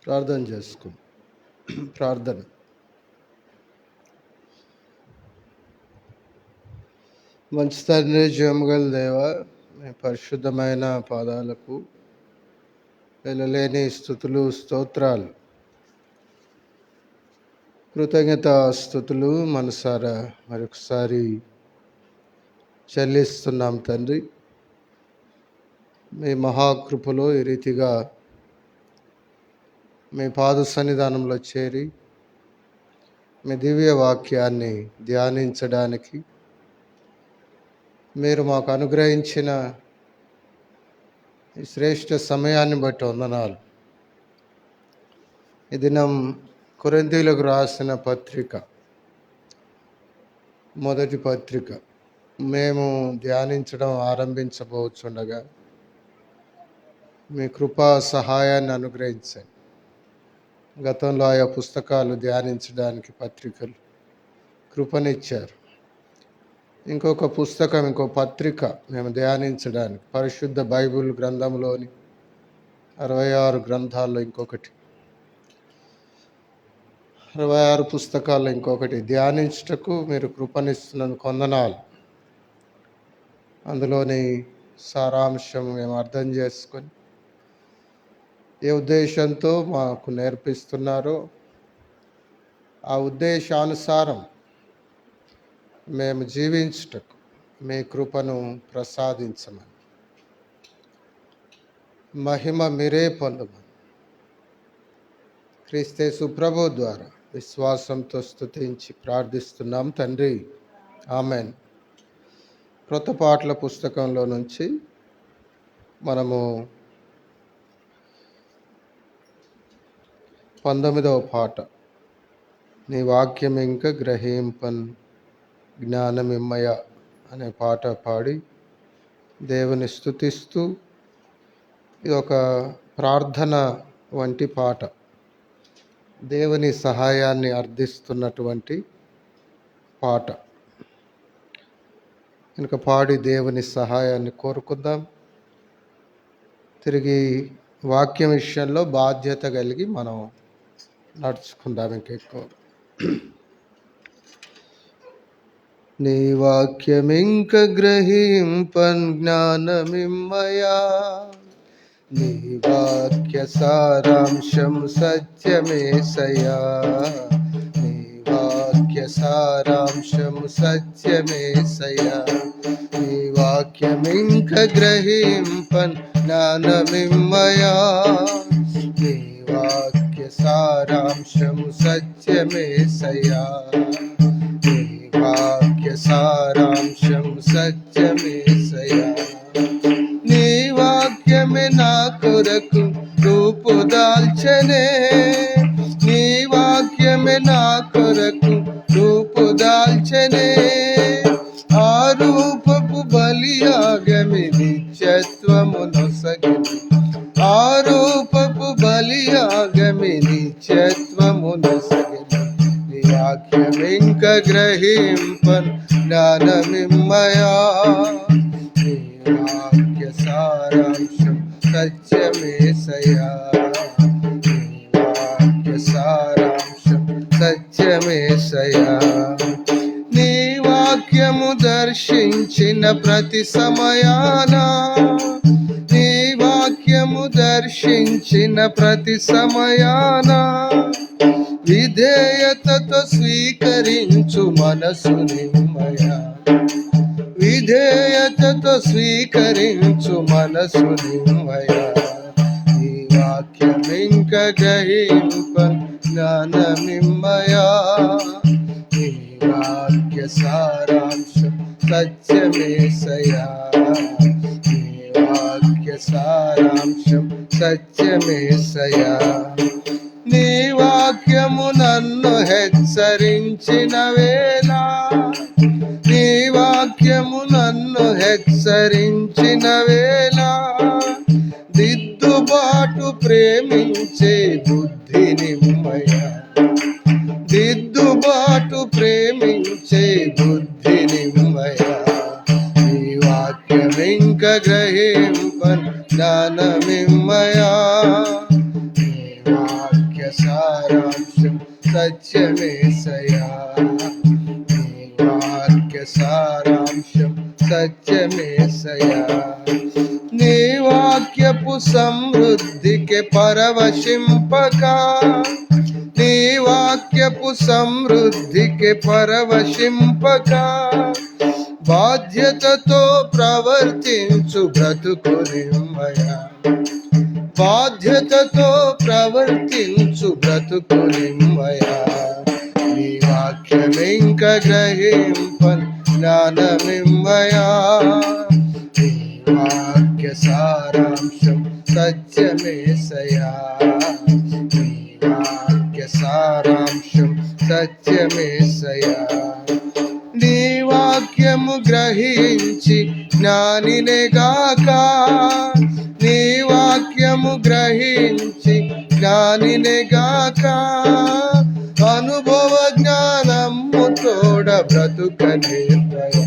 ప్రార్థన చేసుకుందాం. ప్రార్థన. మంచి తండ్రి, జీవముగల దేవ, మీ పరిశుద్ధమైన పాదాలకు వెళ్ళలేని స్తుతులు, స్తోత్రాలు, కృతజ్ఞత స్తుతులు మనసారా మరొకసారి చెల్లిస్తున్నాం తండ్రి. మీ మహాకృపలో ఈ రీతిగా మీ పాద సన్నిధానంలో చేరి మీ దివ్య వాక్యాన్ని ధ్యానించడానికి మీరు మాకు అనుగ్రహించిన ఈ శ్రేష్ఠ సమయాన్ని బట్టి వందనాలు. ఈ దినం కొరింథీయులకు రాసిన పత్రిక, మొదటి పత్రిక మేము ధ్యానించడం ఆరంభించబోచుండగా మీ కృపా సహాయాన్ని అనుగ్రహించండి. గతంలో ఆయా పుస్తకాలు ధ్యానించడానికి పత్రికలు కృపనిచ్చారు. ఇంకొక పుస్తకం, ఇంకో పత్రిక మేము ధ్యానించడానికి పరిశుద్ధ బైబిల్ గ్రంథంలోని 66 గ్రంథాల్లో ఇంకొకటి, 66 పుస్తకాల్లో ఇంకొకటి ధ్యానించుటకు మీరు కృపనిస్తున్నందుకు వందనాలు. అందులోని సారాంశం మేము అర్థం చేసుకొని ఏ ఉద్దేశంతో మాకు నేర్పిస్తున్నారో ఆ ఉద్దేశానుసారం మేము జీవించుటకు మీ కృపను ప్రసాదించమని, మహిమ మీరే పొందమని క్రీస్తు ప్రభు ద్వారా విశ్వాసంతో స్తుతించి ప్రార్థిస్తున్నాం తండ్రి, ఆమెన్. క్రొత్త పాటల పుస్తకంలో నుంచి మనము 19వ పాట, నీ వాక్యం ఇంకా గ్రహింపన్ జ్ఞానమిమ్మయ అనే పాట పాడి దేవుని స్తుతిస్తూ, ఇది ఒక ప్రార్థన వంటి పాట, దేవుని సహాయాన్ని అర్థిస్తున్నటువంటి పాట కనుక పాడి దేవుని సహాయాన్ని కోరుకుందాం. తిరిగి వాక్యం విషయంలో బాధ్యత కలిగి మనం నడుచుకుందాం. ఇంకెక్కువ నీ వాక్యమింక గ్రహింపన్ జ్ఞానమిమ్మయా, నీ వాక్య సారాంశం సత్యమేసయా, నీ వాక్య సారాంశం సత్యమేసయా, నీ వాక్యమింక గ్రహింపన్ జ్ఞానమిమ్మయా, నీ వాక్య సారాంశం సత్యమేసయా, నీ వాక్య సారాంశం సత్యమేసయా, నీ వాక్యమే నా కొరకు రూపు దాల్చనే, నీ వాక్యమే నా కొరకు రూపు దాల్చనే, ఆ రూపపు బలియాగమి నిత్యత్వము నొసగిని, ఆ రూపపు బలియాగమి నిత్యత్వము నొసగిని, నీ వాక్యమింక గ్రహింపన్ జ్ఞానమిమ్మయా, నీ వాక్య సారాంశం సత్యమేసయా, నీ వాక్య సారాంశం సత్యమేసయా, నీ వాక్యము దర్శించిన ప్రతి సమయాన, నీ వాక్యము దర్శించిన ప్రతి సమయాన విధేయతతో స్వీకరించు మనసు నిమ్మయా, విధేయతతో స్వీకరించు మనసు నిమ్మయా, నీ వాక్యమింక గ్రహింపన్ జ్ఞానమిమ్మయా, నీ వాక్య సారాంశం సత్యమేసయా, నీ వాక్య సారాంశం సత్యమేసయా, నీ వాక్యము నన్ను హెచ్చరించిన వేళ, నీ వాక్యము నన్ను హెచ్చరించిన వేళ, దిద్దుబాటు ప్రేమించే బుద్ధి నిమ్మయా, దిద్దుబాటు ప్రేమించే బుద్ధి నిమ్మయా, నీ వాక్యమింక గ్రహింపన్ జ్ఞానమిమ్మయా, నీ వాక్య సత్యమేసయా. నీ వాక్య సారాంశం సత్యమేసయా. నీ వాక్యపు సమృద్ధికి పరవశింపక, నీ వాక్యపు సమృద్ధికి పరవశింపక, బాధ్యతతో ప్రవర్తించు బ్రతుకునిమ్మయా. బాధ్యతతో ప్రవర్తించు బ్రతుకునిమ్మయా. నీ వాక్యమింక గ్రహింపన్ జ్ఞానమిమ్మయా. నీ వాక్య సారాంశం సత్యమేసయా. నీ వాక్య సారాంశం సత్యమేసయా. నీ వాక్యము గ్రహించి జ్ఞానినేగాక, నీ వాక్యము గ్రహించి జ్ఞానినేగాక, అనుభవ జ్ఞానము తోడ బ్రతుక నేర్పయా.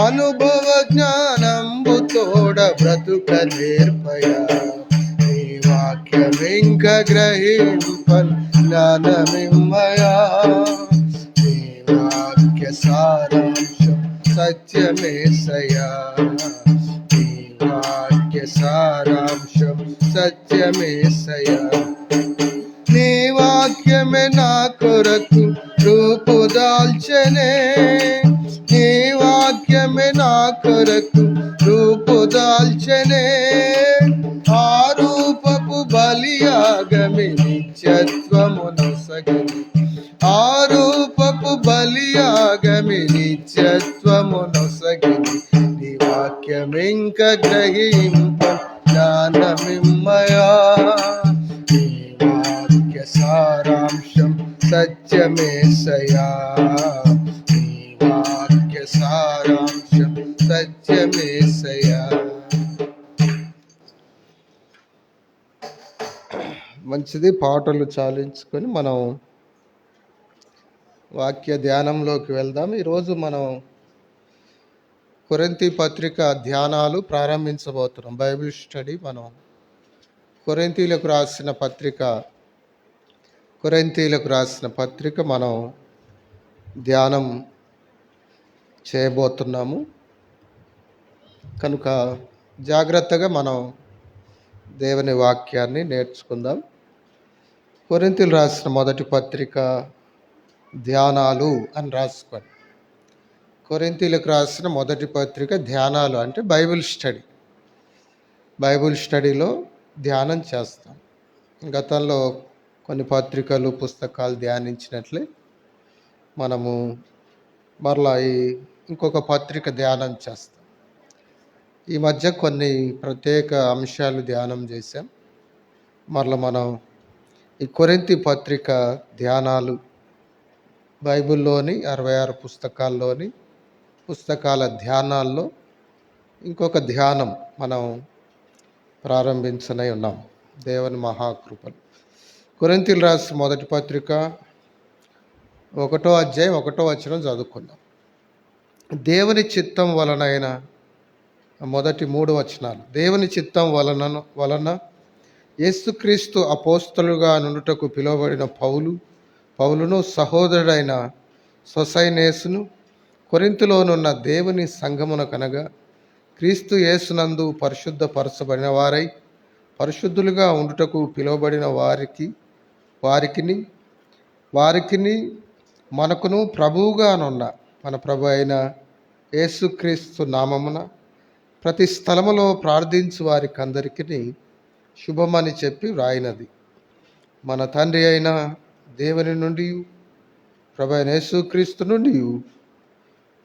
అనుభవ జ్ఞానంబు తోడ బ్రతుక నేర్పయా. నీ వాక్యమింక గ్రహింపన్ జ్ఞానమిమ్మయా. నీ వాక్య సారాంశం సత్యమేసయా. నీ వాక్య సారాంశం సత్యమేసయా. నీ వాక్యమే నా కొరకు రూపుదాల్చనే. నీ వాక్యమే నా కొరకు రూపుదాల్చనే. ఆ రూపపు బలియాగమి నిత్యత్వమునొసగని. ఆ రూపపు బలియాగమి నిత్యత్వమునొసగని. నీ వాక్యమింక గ్రహింప జ్ఞానమిమ్మయా. నీ వాక్య సారాంశం సత్యమేసయా. నీ వాక్య సారాంశం సత్యమేసయా. మంచిది. పాటలు చాలించుకొని మనం వాక్య ధ్యానంలోకి వెళ్దాం. ఈరోజు మనం కొరింథీ పత్రిక ధ్యానాలు ప్రారంభించబోతున్నాం. బైబిల్ స్టడీ మనం కొరింథీలకు రాసిన పత్రిక మనం ధ్యానం చేయబోతున్నాము. కనుక జాగ్రత్తగా మనం దేవుని వాక్యాన్ని నేర్చుకుందాం. కొరింథీలు రాసిన మొదటి పత్రిక ధ్యానాలు అని రాసుకోండి. కొరింథీలకు రాసిన మొదటి పత్రిక ధ్యానాలు అంటే బైబిల్ స్టడీ. బైబిల్ స్టడీలో ధ్యానం చేస్తాం. గతంలో కొన్ని పత్రికలు పుస్తకాలు ధ్యానించినట్లే మనము మరలా ఇంకొక పత్రిక ధ్యానం చేస్తాం. ఈ మధ్య కొన్ని ప్రత్యేక అంశాలు ధ్యానం చేశాం. మరలా మనం ఈ కొరింథీ పత్రిక ధ్యానాలు బైబిల్లోని 66 పుస్తకాల్లోని పుస్తకాల ధ్యానాల్లో ఇంకొక ధ్యానం మనం ప్రారంభించనై ఉన్నాం. దేవుని మహాకృపలు. కొరింథీలు రాసిన మొదటి పత్రిక 1వ అధ్యాయం 1వ వచనం చదువుకుందాం. దేవుని చిత్తం వలనైన మొదటి 3 వచనాలు. దేవుని చిత్తం వలన యేసుక్రీస్తు అపోస్తలుగా నుండుటకు పిలువబడిన పౌలును సహోదరుడైన సొసైనేసును కొరింథులోనున్న దేవుని సంఘమున కనగా క్రీస్తు యేసునందు పరిశుద్ధపరచబడిన వారై పరిశుద్ధులుగా ఉండుటకు పిలువబడిన వారికిని మనకును ప్రభువుగానున్న మన ప్రభు అయిన యేసుక్రీస్తు నామమున ప్రతి స్థలములో ప్రార్థించు వారికందరికీ శుభమని చెప్పి వ్రాయినది. మన తండ్రి అయిన దేవుని నుండి ప్రభు అయిన యేసుక్రీస్తు నుండి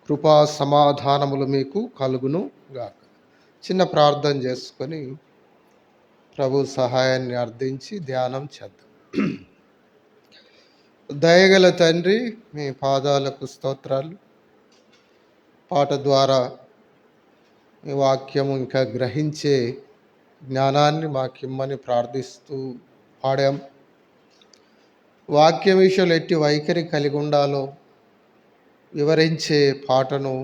కృపా సమాధానములు మీకు కలుగును గాక. చిన్న ప్రార్థన చేసుకొని ప్రభు సహాయాన్ని అర్థించి ధ్యానం చేద్దాం. దయగల తండ్రి, మీ పాదాలకు స్తోత్రాలు. పాట ద్వారా మీ వాక్యము ఇంకా గ్రహించే జ్ఞానాన్ని మాకిమ్మని ప్రార్థిస్తూ పాడాం. వాక్య విషయంలో ఎట్టి వైఖరి కలిగి ఉండాలో వివరించే పాటను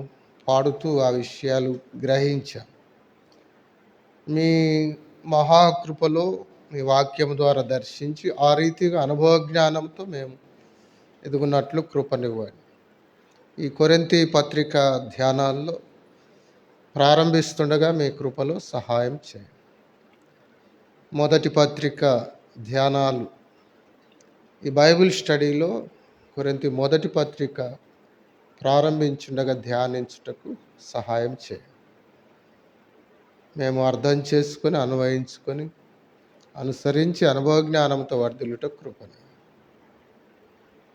పాడుతూ ఆ విషయాలు గ్రహించాం. మీ మహాకృపలో మీ వాక్యం ద్వారా దర్శించి ఆ రీతిగా అనుభవ జ్ఞానంతో మేము ఎదుగున్నట్లు కృపనివ్వండి. ఈ కొరింథీ పత్రిక ధ్యానాల్లో ప్రారంభిస్తుండగా మీ కృపలో సహాయం చేయండి. మొదటి పత్రిక ధ్యానాలు ఈ బైబిల్ స్టడీలో కొరింథీ మొదటి పత్రిక ప్రారంభించుండగా ధ్యానించుటకు సహాయం చేయండి. మేము అర్థం చేసుకొని అన్వయించుకొని అనుసరించి అనుభవ జ్ఞానంతో వర్ధిల్లుట కృపని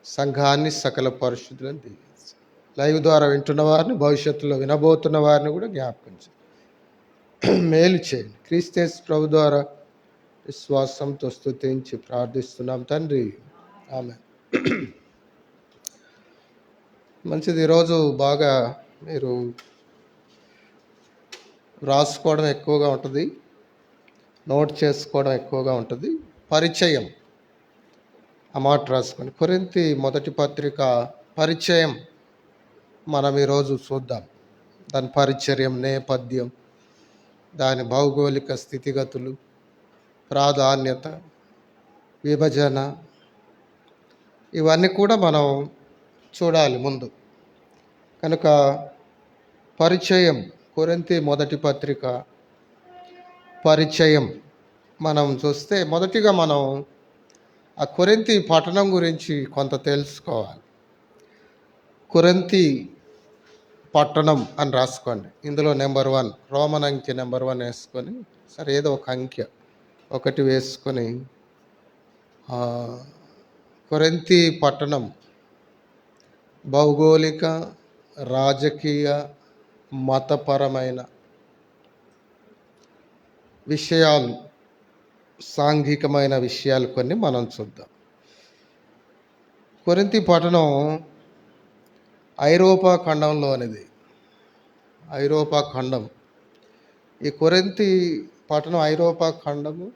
సంఘాన్ని సకల పరిశుద్ధులను దీవించు. లైవ్ ద్వారా వింటున్న వారిని, భవిష్యత్తులో వినబోతున్న వారిని కూడా జ్ఞాపకం చేయండి, మేలు చేయండి. క్రీస్తు ప్రభు ద్వారా విశ్వాసంతో స్తుతించి ప్రార్థిస్తున్నాం తండ్రి, ఆమేన్. మంచిది. ఈరోజు బాగా మీరు రాసుకోవడం ఎక్కువగా ఉంటుంది, నోట్ చేసుకోవడం ఎక్కువగా ఉంటుంది. పరిచయం ఆ మాట రాసుకోండి. కొరింథీ మొదటి పత్రిక పరిచయం మనం ఈరోజు చూద్దాం. దాని పరిచర్యం, నేపథ్యం, దాని భౌగోళిక స్థితిగతులు, ప్రాధాన్యత, విభజన, ఇవన్నీ కూడా మనం చూడాలి ముందు. కనుక పరిచయం, కొరింథీ మొదటి పత్రిక పరిచయం మనం చూస్తే మొదటిగా మనం ఆ కొరింథీ పట్టణం గురించి కొంత తెలుసుకోవాలి. కొరింథీ పట్టణం అని రాసుకోండి. ఇందులో నెంబర్ 1 రోమన్ అంకె నెంబర్ 1 వేసుకొని, సరే ఏదో ఒక అంకె ఒకటి వేసుకొని కొరింథీ పట్టణం భౌగోళిక, రాజకీయ, మతపరమైన విషయాలు, సాంఘికమైన విషయాలు కొన్ని మనం చూద్దాం. కొరింథీ పట్టణం ఐరోపా ఖండంలోనిది. ఐరోపా ఖండం. ఈ కొరింథీ పట్టణం ఐరోపా ఖండము.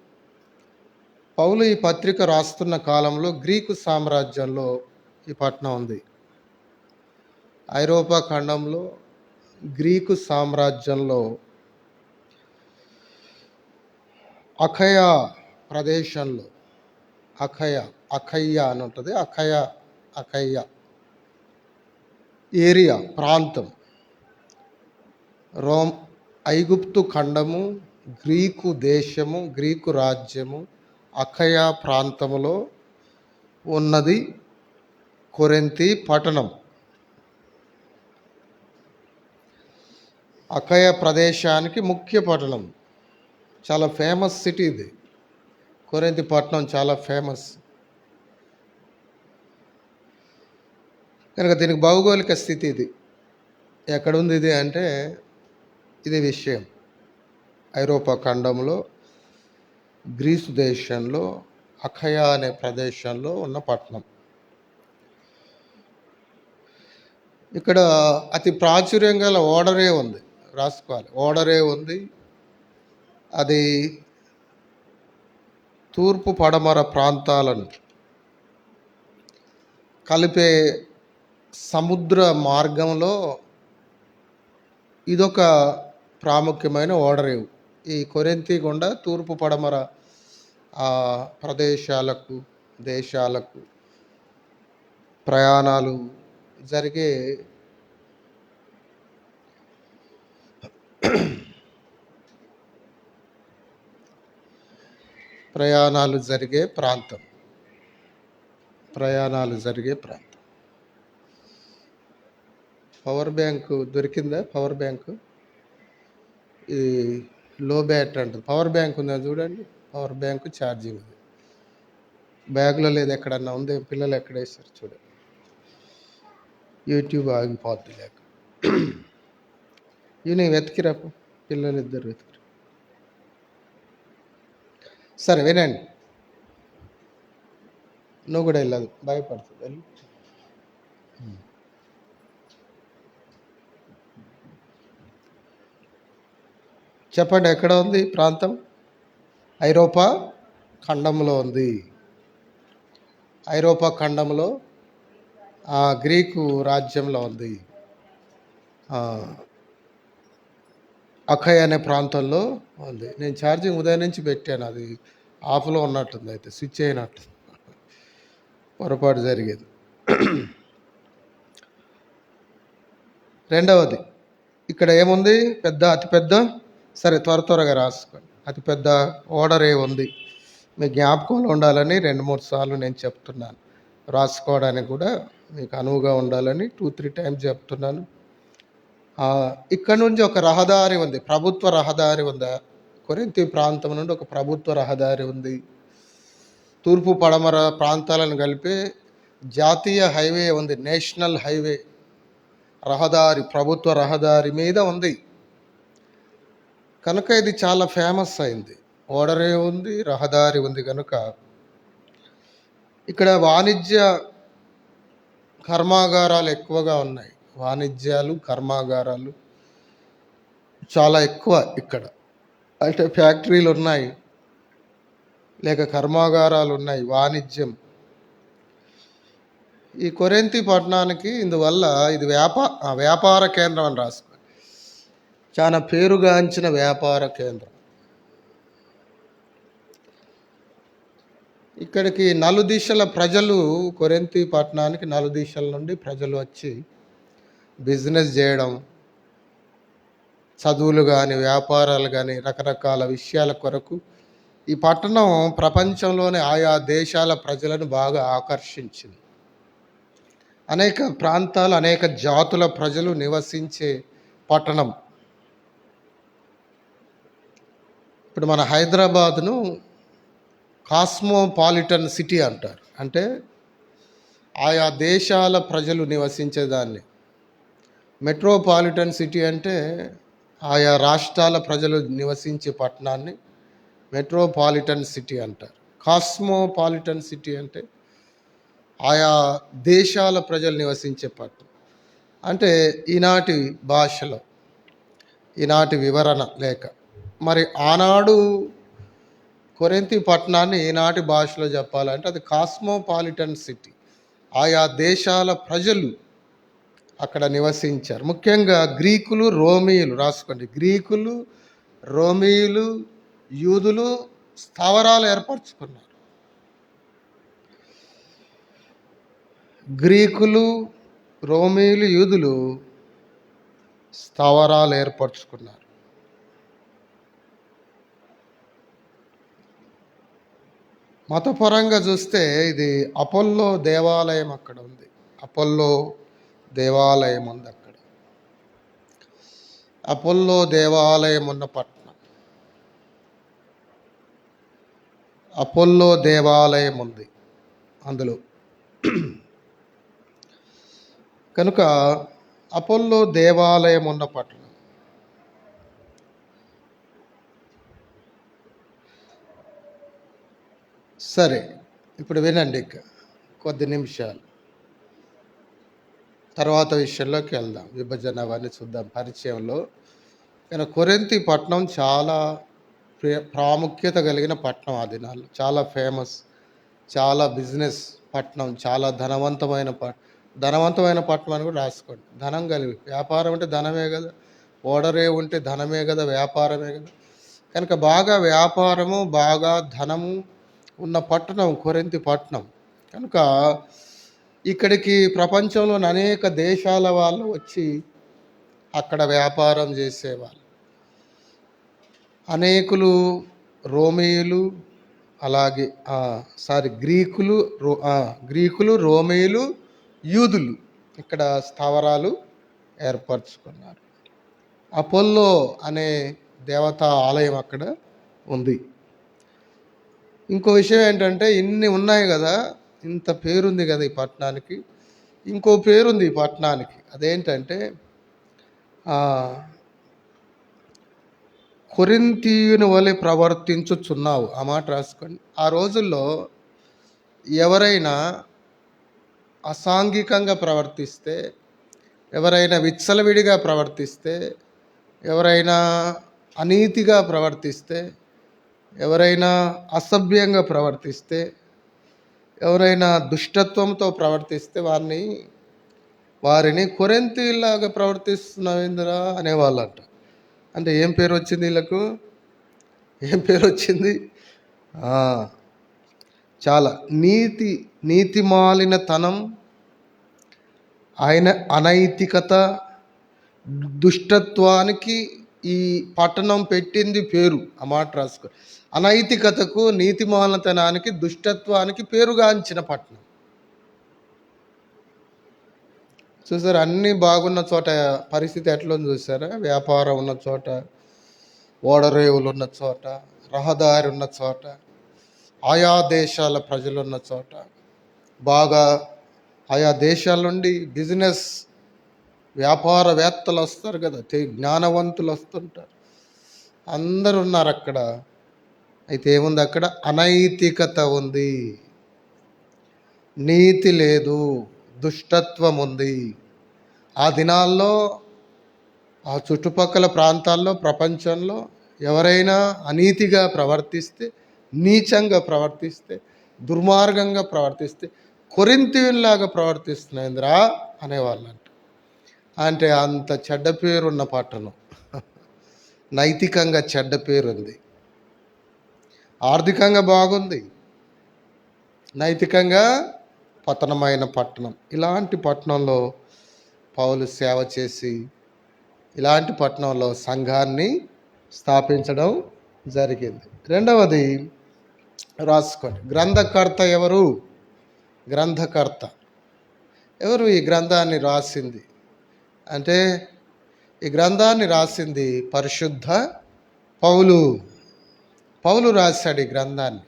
పౌలు ఈ పత్రిక రాస్తున్న కాలంలో గ్రీకు సామ్రాజ్యంలో ఈ పట్టణం ఉంది. ఐరోపా ఖండంలో గ్రీకు సామ్రాజ్యంలో అఖయ ప్రదేశంలో, అఖయ్య అని ఉంటుంది. అఖయ్య ఏరియా, ప్రాంతం, ఐగుప్తు ఖండము, గ్రీకు దేశము, గ్రీకు రాజ్యము, అఖయ ప్రాంతములో ఉన్నది కొరింథీ పట్టణం. అఖయ ప్రదేశానికి ముఖ్య పట్టణం, చాలా ఫేమస్ సిటీ ఇది. కొరింథీ పట్టణం చాలా ఫేమస్. కనుక దీనికి భౌగోళిక స్థితి ఇది. ఎక్కడుంది ఇది అంటే, ఇది విషయం ఐరోపా ఖండంలో గ్రీసు దేశంలో అఖయ అనే ప్రదేశంలో ఉన్న పట్టణం. ఇక్కడ అతి ప్రాచుర్యం గల ఓడరే ఉంది, రాసుకోవాలి. ఓడరే ఉంది. అది తూర్పు పడమర ప్రాంతాలను కలిపే సముద్ర మార్గంలో ఇదొక ప్రాముఖ్యమైన ఓడరేవు. ఈ కొరింథీ గుండా తూర్పు పడమర ప్రదేశాలకు, దేశాలకు ప్రయాణాలు జరిగే ప్రాంతం. పవర్ బ్యాంకు దొరికిందా? పవర్ బ్యాంకు, ఈ లో బ్యాట్ అంటుంది. పవర్ బ్యాంక్ ఉందా చూడండి. పవర్ బ్యాంకు ఛార్జింగ్ ఉంది. బ్యాగ్లో లేదు, ఎక్కడన్నా ఉంది. పిల్లలు ఎక్కడ వేస్తారు చూడండి. యూట్యూబ్ ఆగిపోద్ది లేక. ఇవి వెతికిరా, పిల్లలు ఇద్దరు వెతికిరా. సరే వినండి, నువ్వు కూడా వెళ్ళదు, భయపడుతుంది. వెళ్ళి చెప్పండి, ఎక్కడ ఉంది ప్రాంతం? ఐరోపా ఖండంలో ఉంది. ఐరోపా ఖండంలో గ్రీకు రాజ్యంలో ఉంది. అఖయ అనే ప్రాంతంలో ఉంది. నేను ఛార్జింగ్ ఉదయం నుంచి పెట్టాను, అది ఆఫ్లో ఉన్నట్టుంది, అయితే స్విచ్ అయినట్టు పొరపాటు జరిగేది. రెండవది ఇక్కడ ఏముంది, అతిపెద్ద, సరే త్వరగా రాసుకోండి. అతిపెద్ద ఓడర్ ఉంది, మీ జ్ఞాపకంలో ఉండాలని 2-3 సార్లు నేను చెప్తున్నాను. రాసుకోవడానికి కూడా మీకు అనువుగా ఉండాలని 2-3 టైమ్స్ చెప్తున్నాను. ఇక్కడ నుంచి ఒక రహదారి ఉంది, ప్రభుత్వ రహదారి ఉంది. కొరింథీ ప్రాంతం నుండి ఒక ప్రభుత్వ రహదారి ఉంది. తూర్పు పడమర ప్రాంతాలను కలిపే జాతీయ హైవే ఉంది, నేషనల్ హైవే రహదారి, ప్రభుత్వ రహదారి మీద ఉంది. కనుక ఇది చాలా ఫేమస్ అయింది. ఓడరే ఉంది, రహదారి ఉంది. కనుక ఇక్కడ వాణిజ్య కర్మాగారాలు ఎక్కువగా ఉన్నాయి. వాణిజ్యాలు, కర్మాగారాలు చాలా ఎక్కువ ఇక్కడ. అంటే ఫ్యాక్టరీలు ఉన్నాయి, లేక కర్మాగారాలు ఉన్నాయి, వాణిజ్యం. ఈ కొరింథీ పట్టణానికి ఇందువల్ల ఇది వ్యాపార కేంద్రం అని రాసుకో, చాలా పేరుగాంచిన వ్యాపార కేంద్రం. ఇక్కడికి నలుదిశల ప్రజలు, కొరింథీ పట్టణానికి నలుదిశల నుండి ప్రజలు వచ్చి బిజినెస్ చేయడం, చదువులు కానీ, వ్యాపారాలు కానీ, రకరకాల విషయాల కొరకు ఈ పట్టణం ప్రపంచంలోని ఆయా దేశాల ప్రజలను బాగా ఆకర్షించింది. అనేక ప్రాంతాలు, అనేక జాతుల ప్రజలు నివసించే పట్టణం. ఇప్పుడు మన హైదరాబాద్ను కాస్మోపాలిటన్ సిటీ అంటారు. అంటే ఆయా దేశాల ప్రజలు నివసించేదాన్ని. మెట్రోపాలిటన్ సిటీ అంటే ఆయా రాష్ట్రాల ప్రజలు నివసించే పట్టణాన్ని మెట్రోపాలిటన్ సిటీ అంటారు. కాస్మోపాలిటన్ సిటీ అంటే ఆయా దేశాల ప్రజలు నివసించే పట్టణం. అంటే ఈనాటి భాషలో, ఈనాటి వివరణ లేక మరి ఆనాడు కొరింథీ పట్టణాన్ని ఈనాటి భాషలో చెప్పాలంటే అది కాస్మోపాలిటన్ సిటీ. ఆయా దేశాల ప్రజలు అక్కడ నివసించారు. ముఖ్యంగా గ్రీకులు, రోమీయులు, రాసుకోండి. గ్రీకులు, రోమీయులు, యూదులు స్థావరాలు ఏర్పరచుకున్నారు. గ్రీకులు, రోమీయులు, యూదులు స్థావరాలు ఏర్పరచుకున్నారు. మతపరంగా చూస్తే ఇది అపోల్లో దేవాలయం అక్కడ ఉంది. అపోల్లో దేవాలయం ఉంది అక్కడ. అపోల్లో దేవాలయం ఉన్న పట్టణం. అపోల్లో దేవాలయం ఉంది అందులో. కనుక అపోల్లో దేవాలయం ఉన్న పట్టణం. సరే, ఇప్పుడు వినండి ఇక కొద్ది నిమిషాలు, తర్వాత విషయంలోకి వెళ్దాం. విభజన అవన్నీ చూద్దాం పరిచయంలో. కానీ కొరింథీ పట్టణం చాలా ప్రాముఖ్యత కలిగిన పట్టణం. ఆ దినాల్లో చాలా ఫేమస్, చాలా బిజినెస్ పట్టణం, చాలా ధనవంతమైన పట్టణం అని కూడా రాసుకోండి. ధనం కలిగి, వ్యాపారం అంటే ధనమే కదా, ఓడరే ఉంటే ధనమే కదా, వ్యాపారమే కదా. కనుక బాగా వ్యాపారము, బాగా ధనము ఉన్న పట్టణం కొరింథీ పట్టణం. కనుక ఇక్కడికి ప్రపంచంలోని అనేక దేశాల వాళ్ళు వచ్చి అక్కడ వ్యాపారం చేసేవాళ్ళు. అనేకులు రోమీయులు, అలాగే గ్రీకులు, రోమీయులు, యూదులు ఇక్కడ స్థావరాలు ఏర్పరచుకున్నారు. అపోల్లో అనే దేవతా ఆలయం అక్కడ ఉంది. ఇంకో విషయం ఏంటంటే, ఇన్ని ఉన్నాయి కదా, ఇంత పేరుంది కదా ఈ పట్టణానికి, ఇంకో పేరుంది ఈ పట్టణానికి. అదేంటంటే కొరింథీయుని వలె ప్రవర్తించుచున్నావు. ఆ మాట రాసుకోండి. ఆ రోజుల్లో ఎవరైనా అసాంఘికంగా ప్రవర్తిస్తే, ఎవరైనా విచ్చలవిడిగా ప్రవర్తిస్తే, ఎవరైనా అనీతిగా ప్రవర్తిస్తే, ఎవరైనా అసభ్యంగా ప్రవర్తిస్తే, ఎవరైనా దుష్టత్వంతో ప్రవర్తిస్తే వారిని కొరింథీయులాగా ప్రవర్తిస్తున్నావేందిరా అనేవాళ్ళంట. అంటే ఏం పేరు వచ్చింది వీళ్ళకు? ఏం పేరు వచ్చింది? ఆ, చాలా నీతిమాలినతనం, ఆయన అనైతికత, దుష్టత్వానికి ఈ పట్టణం పెట్టింది పేరు. ఆ మాట రాసుకో. అనైతికతకు, నీతిమాలినతనానికి, దుష్టత్వానికి పేరుగాంచిన పట్టణం. చూసారా, అన్నీ బాగున్న చోట పరిస్థితి ఎట్లుంది చూసారా? వ్యాపారం ఉన్న చోట, ఓడరేవులు ఉన్న చోట, రహదారి ఉన్న చోట, ఆయా దేశాల ప్రజలున్న చోట, బాగా ఆయా దేశాల నుండి బిజినెస్ వ్యాపారవేత్తలు వస్తారు కదా, జ్ఞానవంతులు వస్తుంటారు, అందరు ఉన్నారు అక్కడ. అయితే ఏముంది అక్కడ? అనైతికత ఉంది, నీతి లేదు, దుష్టత్వం ఉంది. ఆ దినాల్లో ఆ చుట్టుపక్కల ప్రాంతాల్లో, ప్రపంచంలో ఎవరైనా అనీతిగా ప్రవర్తిస్తే, నీచంగా ప్రవర్తిస్తే, దుర్మార్గంగా ప్రవర్తిస్తే, కొరింథీయుల్లాగా ప్రవర్తిస్తున్నాయిందిరా అనేవాళ్ళంట. అంటే అంత చెడ్డ పేరున్న పట్టణం, నైతికంగా చెడ్డ పేరుంది, ఆర్థికంగా బాగుంది, నైతికంగా పతనమైన పట్టణం. ఇలాంటి పట్టణంలో పౌలు సేవ చేసి, ఇలాంటి పట్టణంలో సంఘాన్ని స్థాపించడం జరిగింది. రెండవది రాసుకోండి, గ్రంథకర్త ఎవరు? గ్రంథకర్త ఎవరు? ఈ గ్రంథాన్ని రాసింది అంటే, ఈ గ్రంథాన్ని రాసింది పరిశుద్ధ పౌలు. పౌలు రాశాడు ఈ గ్రంథాన్ని.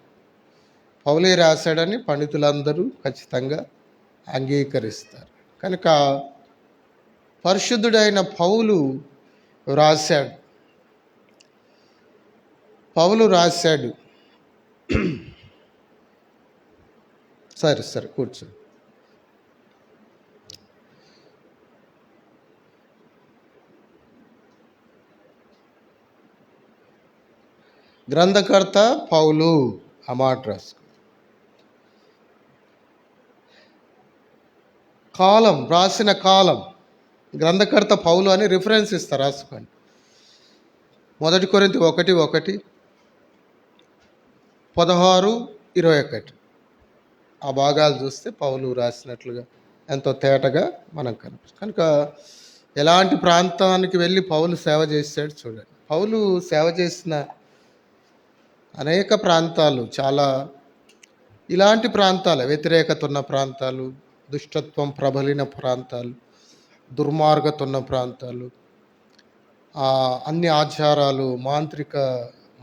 పౌలే రాశాడని పండితులందరూ ఖచ్చితంగా అంగీకరిస్తారు. కనుక పరిశుద్ధుడైన పౌలు రాశాడు. సరే కూర్చో. గ్రంథకర్త పౌలు, ఆ మాట రాసుకో. కాలం, రాసిన కాలం, గ్రంథకర్త పౌలు అని రిఫరెన్స్ ఇస్తారు, రాసుకోండి. 1 కొరింథీ 1:1, 16:21 ఆ భాగాలు చూస్తే పౌలు రాసినట్లుగా ఎంతో తేటగా మనం కనిపిస్తుంది. కనుక ఎలాంటి ప్రాంతానికి వెళ్ళి పౌలు సేవ చేశాడు చూడండి. పౌలు సేవ చేసిన అనేక ప్రాంతాలు, చాలా ఇలాంటి ప్రాంతాలు, వ్యతిరేకత ఉన్న ప్రాంతాలు, దుష్టత్వం ప్రబలిన ప్రాంతాలు, దుర్మార్గత ఉన్న ప్రాంతాలు, అన్ని ఆచారాలు,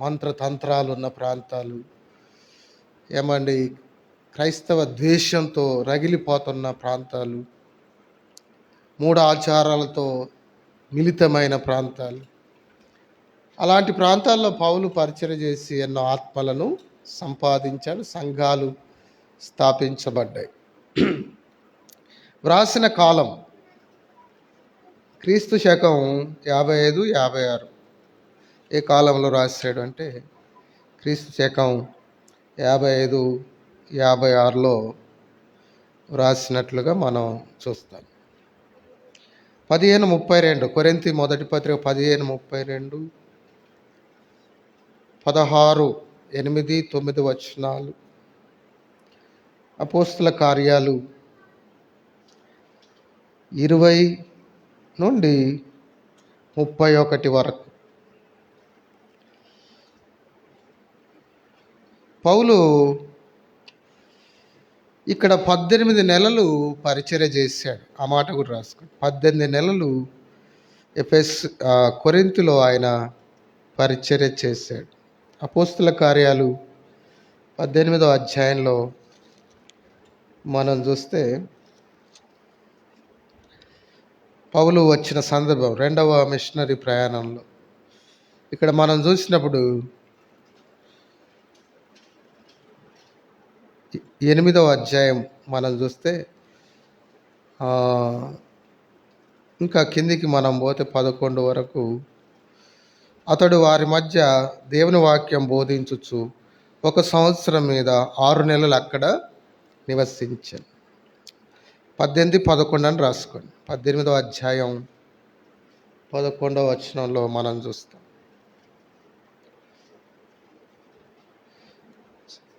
మంత్రతంత్రాలు ఉన్న ప్రాంతాలు, ఏమండి క్రైస్తవ ద్వేషంతో రగిలిపోతున్న ప్రాంతాలు, మూఢ ఆచారాలతో మిళితమైన ప్రాంతాలు, అలాంటి ప్రాంతాల్లో పౌలు పరిచయం చేసి ఎన్నో ఆత్మలను సంపాదించాడు. సంఘాలు స్థాపించబడ్డాయి. వ్రాసిన కాలం క్రీస్తు శకం 55-56. ఏ కాలంలో రాశాడు అంటే క్రీస్తు శకం 55-56లో వ్రాసినట్లుగా మనం చూస్తాం. 15:32 కొరింథీ మొదటి పత్రిక 15:32, 16:8-9 వచనాలు, అపోస్తల కార్యాలు 20-31 వరకు. పౌలు ఇక్కడ 18 నెలలు పరిచర్య చేశాడు. ఆ మాట కూడా రాసుకోండి. 18 నెలలు కొరింథీలో ఆయన పరిచర్య చేశాడు. అపోస్తల కార్యాలు 18వ అధ్యాయంలో మనం చూస్తే పౌలు వచ్చిన సందర్భం, రెండవ మిషనరీ ప్రయాణంలో, ఇక్కడ మనం చూసినప్పుడు 8వ అధ్యాయం మనం చూస్తే, ఇంకా కిందికి మనం పోతే 11 వరకు, అతడు వారి మధ్య దేవుని వాక్యం బోధించుచు 1 సంవత్సరం మీద 6 నెలలు అక్కడ నివసించాను. 18-11 అని రాసుకోండి. 18వ అధ్యాయం 11వ వచనంలో మనం చూస్తాం.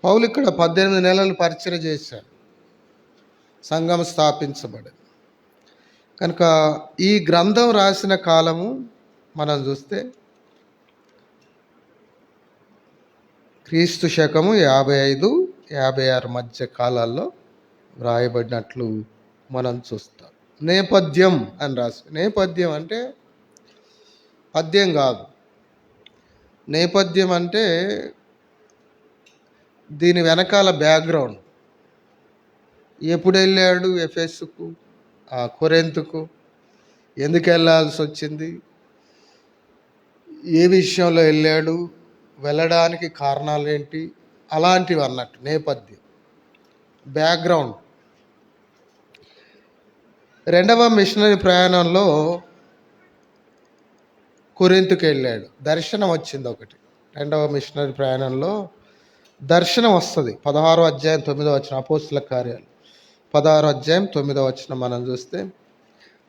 పౌలు ఇక్కడ 18 నెలలు పరిచర్య చేశాడు, సంఘం స్థాపించబడి. కనుక ఈ గ్రంథం రాసిన కాలము మనం చూస్తే క్రీస్తు శకము 55-56 మధ్య కాలాల్లో వ్రాయబడినట్లు మనం చూస్తాం. నేపథ్యం అని రాసి, నేపథ్యం అంటే పద్యం కాదు. నేపథ్యం అంటే దీని వెనకాల బ్యాక్గ్రౌండ్. ఎప్పుడు వెళ్ళాడు ఎఫెసుకు, కొరింథుకు, ఎందుకు వెళ్ళాల్సి వచ్చింది, ఏ విషయంలో వెళ్ళాడు, వెళ్ళడానికి కారణాలు ఏంటి, అలాంటివి అన్నట్టు నేపథ్యం, బ్యాక్గ్రౌండ్. రెండవ మిషనరీ ప్రయాణంలో కొరింథుకు వెళ్ళాడు, దర్శనం వచ్చింది ఒకటి. రెండవ మిషనరీ ప్రయాణంలో దర్శనం వస్తుంది. 16వ అధ్యాయం 9వ వచనం, అపోస్తుల కార్యాలు 16వ అధ్యాయం 9వ వచనం మనం చూస్తే,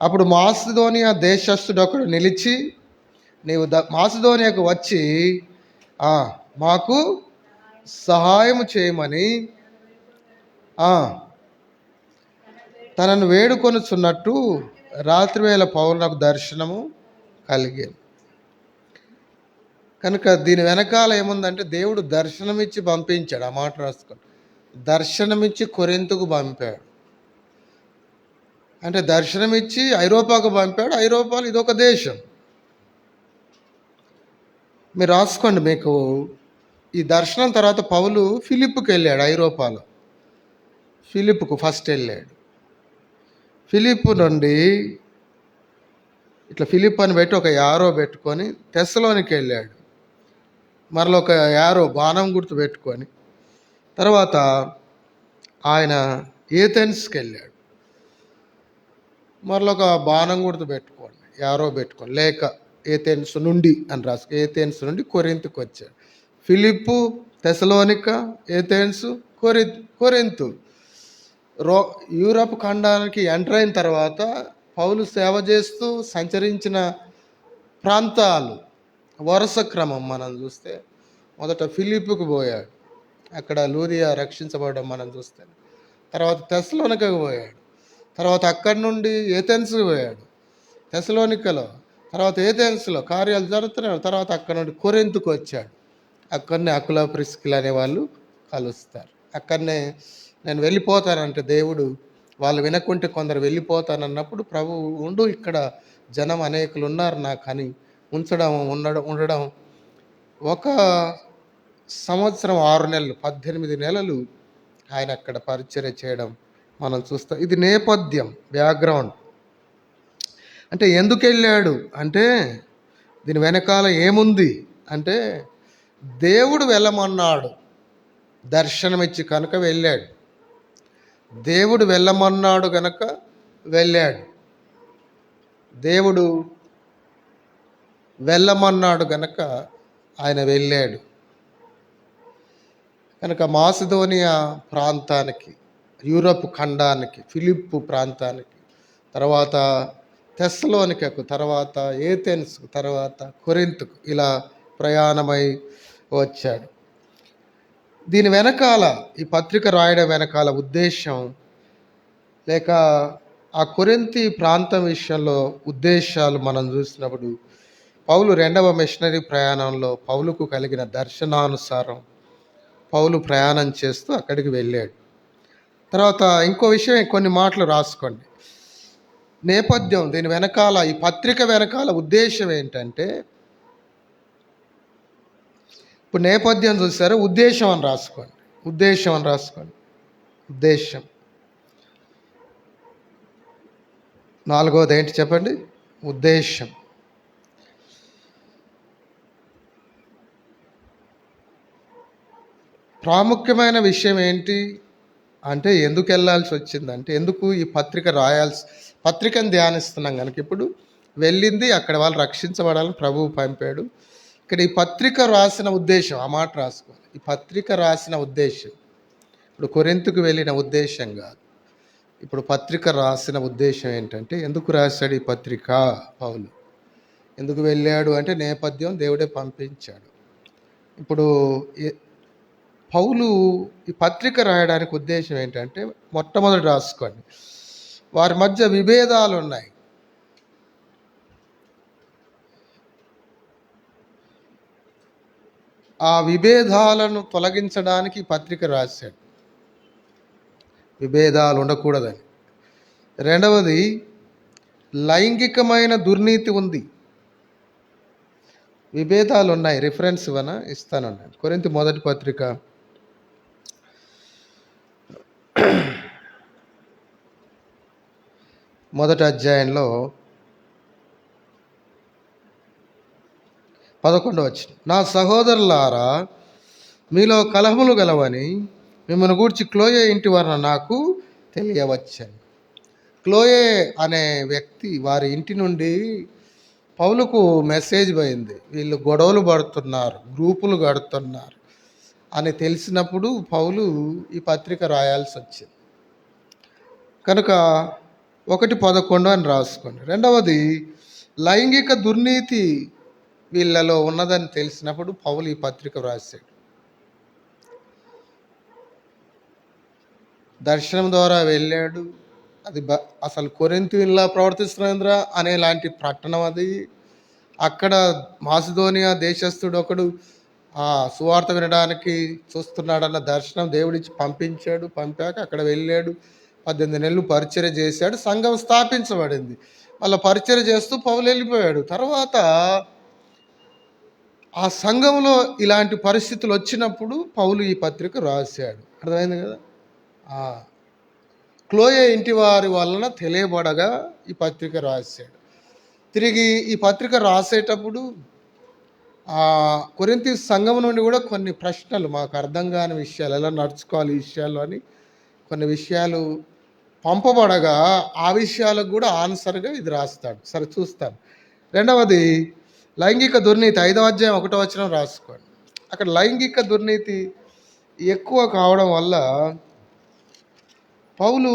అప్పుడు మాసిదోనియా దేశస్థుడు ఒకడు నిలిచి, నీవు మాసిదోనియాకు వచ్చి మాకు సహాయం చేయమని తనను వేడుకొనుచున్నట్టు రాత్రివేళ పౌలునకు దర్శనము కలిగేది. కనుక దీని వెనకాల ఏముందంటే దేవుడు దర్శనమిచ్చి పంపించాడు. ఆ మాట రాసుకోండి, దర్శనమిచ్చి కొరింథుకు పంపాడు. అంటే దర్శనమిచ్చి ఐరోపాకు పంపాడు. ఐరోపాలో ఇదొక దేశం. మీరు రాసుకోండి, మీకు ఈ దర్శనం తర్వాత పౌలు ఫిలిప్పుకి వెళ్ళాడు. ఐరోపాలో ఫిలిప్పుకు ఫస్ట్ వెళ్ళాడు. ఫిలిప్పు నుండి ఇట్లా ఫిలిప్ అని పెట్టి ఒక యారో పెట్టుకొని తెస్సలోనికి వెళ్ళాడు. మరలా ఒక యారో బాణం గుర్తు పెట్టుకొని తర్వాత ఆయన ఏథెన్స్కి వెళ్ళాడు. మరలా ఒక బాణం గుర్తు పెట్టుకోండి, యారో పెట్టుకోండి, లేక ఏథెన్స్ నుండి అని రాసు, ఏథెన్స్ నుండి కొరింథుకు వచ్చాడు. ఫిలిప్పు, తెసలోనిక, ఏథెన్స్, కొరింథు. యూరప్ ఖండానికి ఎంటర్ అయిన తర్వాత పౌలు సేవ చేస్తూ సంచరించిన ప్రాంతాలు వరుస క్రమం మనం చూస్తే, మొదట ఫిలిప్పుకు పోయాడు, అక్కడ లూదియా రక్షించబడడం మనం చూస్తే, తర్వాత తెస్సలోనికకు పోయాడు, తర్వాత అక్కడి నుండి ఏథెన్స్కి పోయాడు, తెస్సలోనికలో, తర్వాత ఏథెన్స్లో కార్యాలు జరుగుతున్నాడు, తర్వాత అక్కడ నుండి కొరింథుకు వచ్చాడు. అక్కడనే అకుల ప్రిస్కిల అనే వాళ్ళు కలుస్తారు. అక్కడనే నేను వెళ్ళిపోతానంటే దేవుడు, వాళ్ళు వినకుంటే కొందరు వెళ్ళిపోతానన్నప్పుడు ప్రభు ఉండు, ఇక్కడ జనం అనేకులు ఉన్నారు నాకు అని ఉండడం 1 సంవత్సరం 6 నెలలు 18 నెలలు ఆయన అక్కడ పరిచర్య చేయడం మనం చూస్తాం. ఇది నేపథ్యం, బ్యాక్గ్రౌండ్. అంటే ఎందుకు వెళ్ళాడు అంటే దీని వెనకాల ఏముంది అంటే దేవుడు వెళ్ళమన్నాడు, దర్శనమిచ్చి కనుక వెళ్ళాడు. దేవుడు వెళ్ళమన్నాడు కనుక వెళ్ళాడు. దేవుడు వెళ్ళమన్నాడు కనుక ఆయన వెళ్ళాడు. కనుక మాసిదోనియా ప్రాంతానికి, యూరప్ ఖండానికి, ఫిలిప్పు ప్రాంతానికి, తర్వాత తెస్సలోనికకు, తర్వాత ఏథెన్స్కు, తర్వాత కొరింథుకు ఇలా ప్రయాణమై వచ్చాడు. దీని వెనకాల, ఈ పత్రిక రాయడం వెనకాల ఉద్దేశం, లేక ఆ కొరింథీ ప్రాంతం విషయంలో ఉద్దేశాలు మనం చూసినప్పుడు, పౌలు రెండవ మిషనరీ ప్రయాణంలో పౌలుకు కలిగిన దర్శనానుసారం పౌలు ప్రయాణం చేస్తూ అక్కడికి వెళ్ళాడు. తర్వాత ఇంకో విషయం, కొన్ని మాటలు రాసుకోండి. నేపథ్యం, దీని వెనకాల, ఈ పత్రిక వెనకాల ఉద్దేశం ఏంటంటే, ఇప్పుడు నేపథ్యం చూసారు, ఉద్దేశం అని రాసుకోండి, ఉద్దేశం అని రాసుకోండి. ఉద్దేశం. 4వది ఏంటి చెప్పండి? ఉద్దేశం. ప్రాముఖ్యమైన విషయం ఏంటి అంటే ఎందుకు వెళ్ళాల్సి వచ్చిందంటే, ఎందుకు ఈ పత్రికను ధ్యానిస్తున్నాం కనుక ఇప్పుడు వెళ్ళింది అక్కడ వాళ్ళు రక్షించబడాలని ప్రభువు పంపాడు. ఇక్కడ ఈ పత్రిక రాసిన ఉద్దేశం, ఆ మాట రాసుకోవాలి. ఈ పత్రిక రాసిన ఉద్దేశం ఇప్పుడు కొరింథుకు వెళ్ళిన ఉద్దేశం కాదు. ఇప్పుడు పత్రిక రాసిన ఉద్దేశం ఏంటంటే, ఎందుకు రాశాడు ఈ పత్రిక పౌలు, ఎందుకు వెళ్ళాడు అంటే నేపథ్యం దేవుడే పంపించాడు. ఇప్పుడు పౌలు ఈ పత్రిక రాయడానికి ఉద్దేశం ఏంటంటే, మొట్టమొదటి రాసుకోండి, వారి మధ్య విభేదాలు ఉన్నాయి. ఆ విభేదాలను తొలగించడానికి పత్రిక రాశాడు, విభేదాలు ఉండకూడదని. రెండవది, లైంగికమైన దుర్నీతి ఉంది, విభేదాలు ఉన్నాయి. రిఫరెన్స్ ఇస్తానండి. కొరింథీ మొదటి పత్రిక 1వ అధ్యాయంలో 11వ వచనం, నా సహోదరులారా, మీలో కలహములు గలవని మిమ్మల్ని గూర్చి క్లోయే ఇంటి వారిన నాకు తెలియవచ్చని. క్లోయే అనే వ్యక్తి వారి ఇంటి నుండి పౌలుకు మెసేజ్ పోయింది, వీళ్ళు గొడవలు పడుతున్నారు, గ్రూపులు కడుతున్నారు అని తెలిసినప్పుడు పౌలు ఈ పత్రిక రాయాల్సి వచ్చింది. కనుక 1:11 అని రాసుకోండి. రెండవది, లైంగిక దుర్నీతి వీళ్ళలో ఉన్నదని తెలిసినప్పుడు పౌలు ఈ పత్రిక రాశాడు. దర్శనం ద్వారా వెళ్ళాడు, అది అసలు కొరింథీయుల్లా ప్రవర్తిస్తున్నా అనేలాంటి పట్టణం అది. అక్కడ మాసిదోనియా దేశస్థుడు ఒకడు ఆ సువార్త వినడానికి చూస్తున్నాడన్న దర్శనం దేవుడిచ్చి పంపించాడు. పంపాక అక్కడ వెళ్ళాడు, 18 నెలలు పరిచర్య చేశాడు, సంఘం స్థాపించబడింది. మళ్ళీ పరిచర్య చేస్తూ పౌలు వెళ్ళిపోయాడు. తర్వాత ఆ సంఘంలో ఇలాంటి పరిస్థితులు వచ్చినప్పుడు పౌలు ఈ పత్రిక రాశాడు. అర్థమైంది కదా. క్లోయే ఇంటి వారి వలన తెలియబడగా ఈ పత్రిక రాశాడు. తిరిగి ఈ పత్రిక రాసేటప్పుడు కొరింథీ సంఘం నుండి కూడా కొన్ని ప్రశ్నలు, మాకు అర్థం కాని విషయాలు, ఎలా నడుచుకోవాలి ఈ విషయాలు అని కొన్ని విషయాలు పంపబడగా ఆ విషయాలకు కూడా ఆన్సర్గా ఇది రాస్తాడు. సరే చూస్తాను. రెండవది, లైంగిక దుర్నీతి 5వ అధ్యాయం 1వ వచనం రాసుకోండి. అక్కడ లైంగిక దుర్నీతి ఎక్కువ కావడం వల్ల పౌలు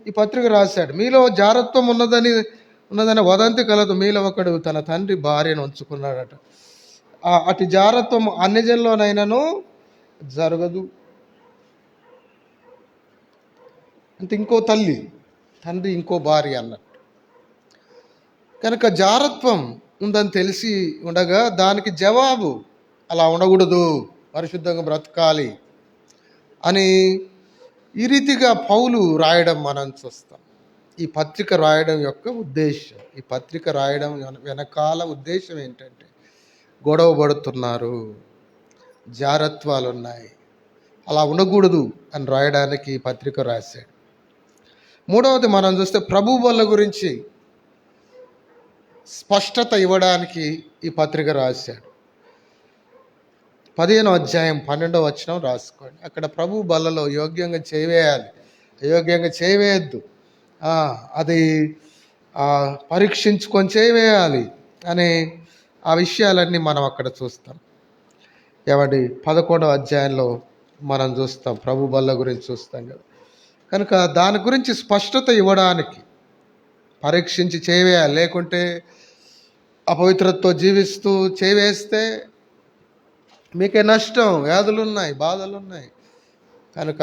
ఈ పత్రిక రాశాడు. మీలో జారత్వం ఉన్నదని వదంతి కలదు, మీలో ఒకడు తన తండ్రి భార్యను ఉంచుకున్నాడట. అటు జారత్వం అన్యజనులోనైనాను జరగదు. అంటే ఇంకో తండ్రి ఇంకో భార్య అన్నట్టు. కనుక జారత్వం ఉందని తెలిసి ఉండగా దానికి జవాబు అలా ఉండకూడదు, పరిశుద్ధంగా బ్రతకాలి అని ఈ రీతిగా పౌలు రాయడం మనం చూస్తాం. ఈ పత్రిక రాయడం యొక్క ఉద్దేశం, ఈ పత్రిక రాయడం వెనకాల ఉద్దేశం ఏంటంటే, గొడవ పడుతున్నారు, జారత్వాలు ఉన్నాయి, అలా ఉండకూడదు అని రాయడానికి ఈ పత్రిక రాశాడు. మూడవది మనం చూస్తే ప్రభు బల్ల గురించి స్పష్టత ఇవ్వడానికి ఈ పత్రిక రాశాడు. 15వ అధ్యాయం 12వ వచనం రాసుకోండి. అక్కడ ప్రభు బల్లలో యోగ్యంగా చేయవేయాలి, అయోగ్యంగా చేయవేయద్దు, అది పరీక్షించుకొని చేయవేయాలి అనే ఆ విషయాలన్నీ మనం అక్కడ చూస్తాం. ఏమండి 11వ అధ్యాయంలో మనం చూస్తాం, ప్రభు బల్ల గురించి చూస్తాం కదా. కనుక దాని గురించి స్పష్టత ఇవ్వడానికి పరీక్షించి చేయవేయాలి, లేకుంటే అపవిత్రతతో జీవిస్తూ చేయవేస్తే మీకే నష్టం, వ్యాధులున్నాయి, బాధలున్నాయి. కనుక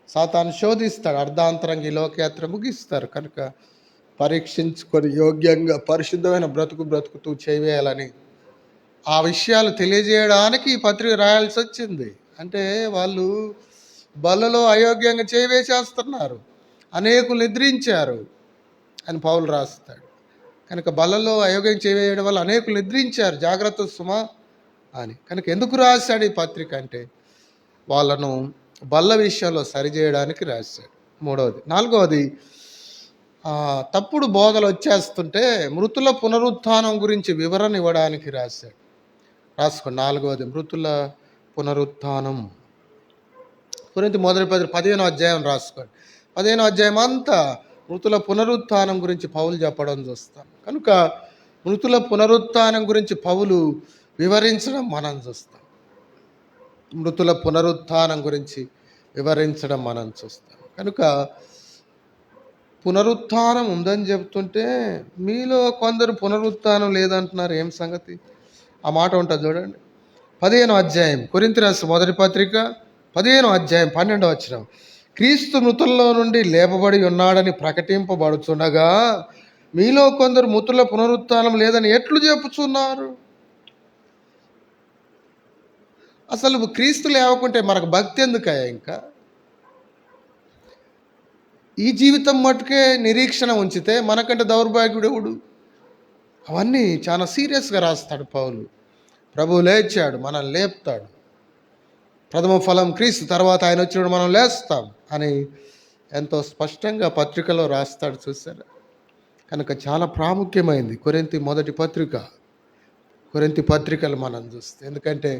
సాతాను శోధిస్తాడు, అర్ధాంతరంగా ఈ లోకయాత్ర ముగిస్తారు. కనుక పరీక్షించుకొని యోగ్యంగా పరిశుద్ధమైన బ్రతుకుతూ చేయవేయాలని ఆ విషయాలు తెలియజేయడానికి ఈ పత్రిక రాయాల్సి వచ్చింది. అంటే వాళ్ళు బలలో అయోగ్యంగా చేయవేసేస్తున్నారు, అనేకులు నిద్రించారు అని పౌలు రాస్తాడు. కనుక బలలో అయోగ్యం చేయవేయడం వల్ల అనేకులు నిద్రించారు, జాగ్రత్త సుమా అని. కనుక ఎందుకు రాశాడు ఈ పత్రిక అంటే, వాళ్ళను బల్ల విషయంలో సరిచేయడానికి రాశాడు. మూడవది. నాలుగవది, తప్పుడు బోధలు వచ్చేస్తుంటే మృతుల పునరుత్థానం గురించి వివరణ ఇవ్వడానికి రాశాడు. రాసుకోండి. నాలుగవది, మృతుల పునరుత్థానం. కొరింథీ మొదటి 15వ అధ్యాయం రాసుకోండి. 15వ అధ్యాయం అంతా మృతుల పునరుత్థానం గురించి పౌలు చెప్పడం చూస్తాం. కనుక మృతుల పునరుత్థానం గురించి పౌలు వివరించడం మనం చూస్తాం. మృతుల పునరుత్థానం గురించి వివరించడం మనం చూస్తాం. కనుక పునరుత్థానం ఉందని చెప్తుంటే మీలో కొందరు పునరుత్థానం లేదంటున్నారు, ఏం సంగతి? ఆ మాట ఉంటుంది చూడండి. 15వ అధ్యాయం కొరింథీ రాసిన మొదటి పత్రిక 15వ అధ్యాయం 12వ వచనం. క్రీస్తు మృతుల్లో నుండి లేపబడి ఉన్నాడని ప్రకటింపబడుచుండగా మీలో కొందరు మృతుల పునరుత్థానం లేదని ఎట్లు చెప్పుచున్నారు? అసలు క్రీస్తు లేవకుంటే మనకు భక్తి ఎందుకయ్యా? ఇంకా ఈ జీవితం మటుకే నిరీక్షణ ఉంచితే మనకంటే దౌర్భాగ్యుడెవడు? అవన్నీ చాలా సీరియస్గా రాస్తాడు పౌలు. ప్రభువు లేచాడు, మనల్ని లేపుతాడు. ప్రథమ ఫలం క్రీస్తు, తర్వాత ఆయన వచ్చినప్పుడు మనం లేస్తాం అని ఎంతో స్పష్టంగా పత్రికలో రాస్తాడు. చూసారా? కనుక చాలా ప్రాముఖ్యమైంది కొరింథీ మొదటి పత్రిక, కొరింథీ పత్రికలు మనం చూస్తే. ఎందుకంటే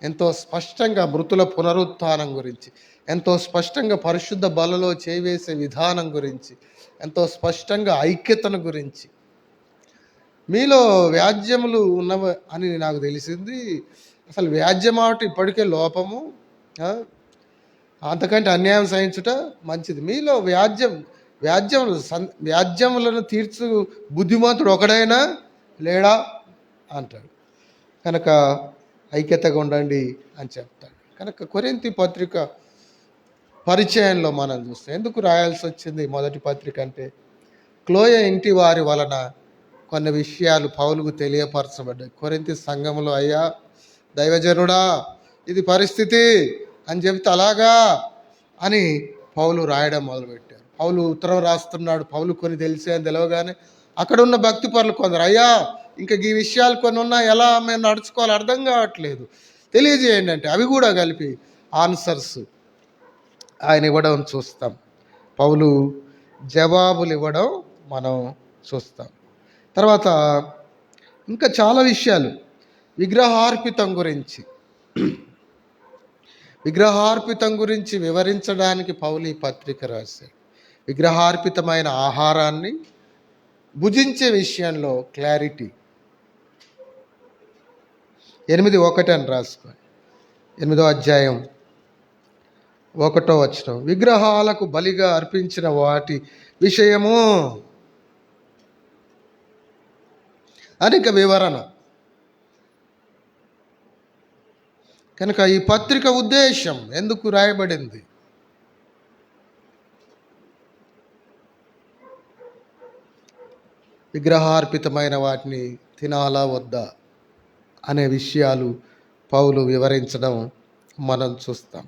ఎంతో స్పష్టంగా మృతుల పునరుత్థానం గురించి, ఎంతో స్పష్టంగా పరిశుద్ధ బలలో చేవేసే విధానం గురించి, ఎంతో స్పష్టంగా ఐక్యతను గురించి. మీలో వ్యాజ్యములు ఉన్నవ అని నాకు తెలిసింది. అసలు వ్యాజ్యం ఆట ఇప్పటికే లోపము, అంతకంటే అన్యాయం సహించుట మంచిది. మీలో వ్యాజ్యములను తీర్చు బుద్ధిమంతుడు ఒకడైనా లేడా అంటాడు. కనుక ఐక్యతగా ఉండండి అని చెప్తాడు. కనుక కొరింథీ పత్రిక పరిచయంలో మనం చూస్తాం. ఎందుకు రాయాల్సి వచ్చింది మొదటి పత్రిక అంటే, క్లోయ ఇంటి వారి వలన కొన్ని విషయాలు పౌలుకు తెలియపరచబడ్డాయి. కొరింథీ సంఘములో, అయ్యా దైవజనుడా ఇది పరిస్థితి అని చెప్తే అలాగా అని పౌలు రాయడం మొదలుపెట్టారు. పౌలు ఉత్తరం రాస్తున్నాడు. పౌలు కొన్ని తెలిసే అని తెలవగానే అక్కడ ఉన్న భక్తి పరులు కొందరు, అయ్యా ఇంకా ఈ విషయాలు కొన్ని ఉన్నా, ఎలా మేము నడుచుకోవాలి అర్థం కావట్లేదు, తెలియజేయండి అంటే అవి కూడా కలిపి ఆన్సర్స్ ఆయన ఇవ్వడం చూస్తాం. పౌలు జవాబులు ఇవ్వడం మనం చూస్తాం. తర్వాత ఇంకా చాలా విషయాలు విగ్రహార్పితం గురించి వివరించడానికి పౌలు ఈ పత్రిక రాశాడు. విగ్రహార్పితమైన ఆహారాన్ని భుజించే విషయంలో క్లారిటీ. 8:1 అని రాసుకోండి. 8వ అధ్యాయం 1వ వచనం. విగ్రహాలకు బలిగా అర్పించిన వాటి విషయము అనేక వివరణ. కనుక ఈ పత్రిక ఉద్దేశం ఎందుకు రాయబడింది? విగ్రహార్పితమైన వాటిని తినాలా వద్దా అనే విషయాలు పౌలు వివరించడం మనం చూస్తాం.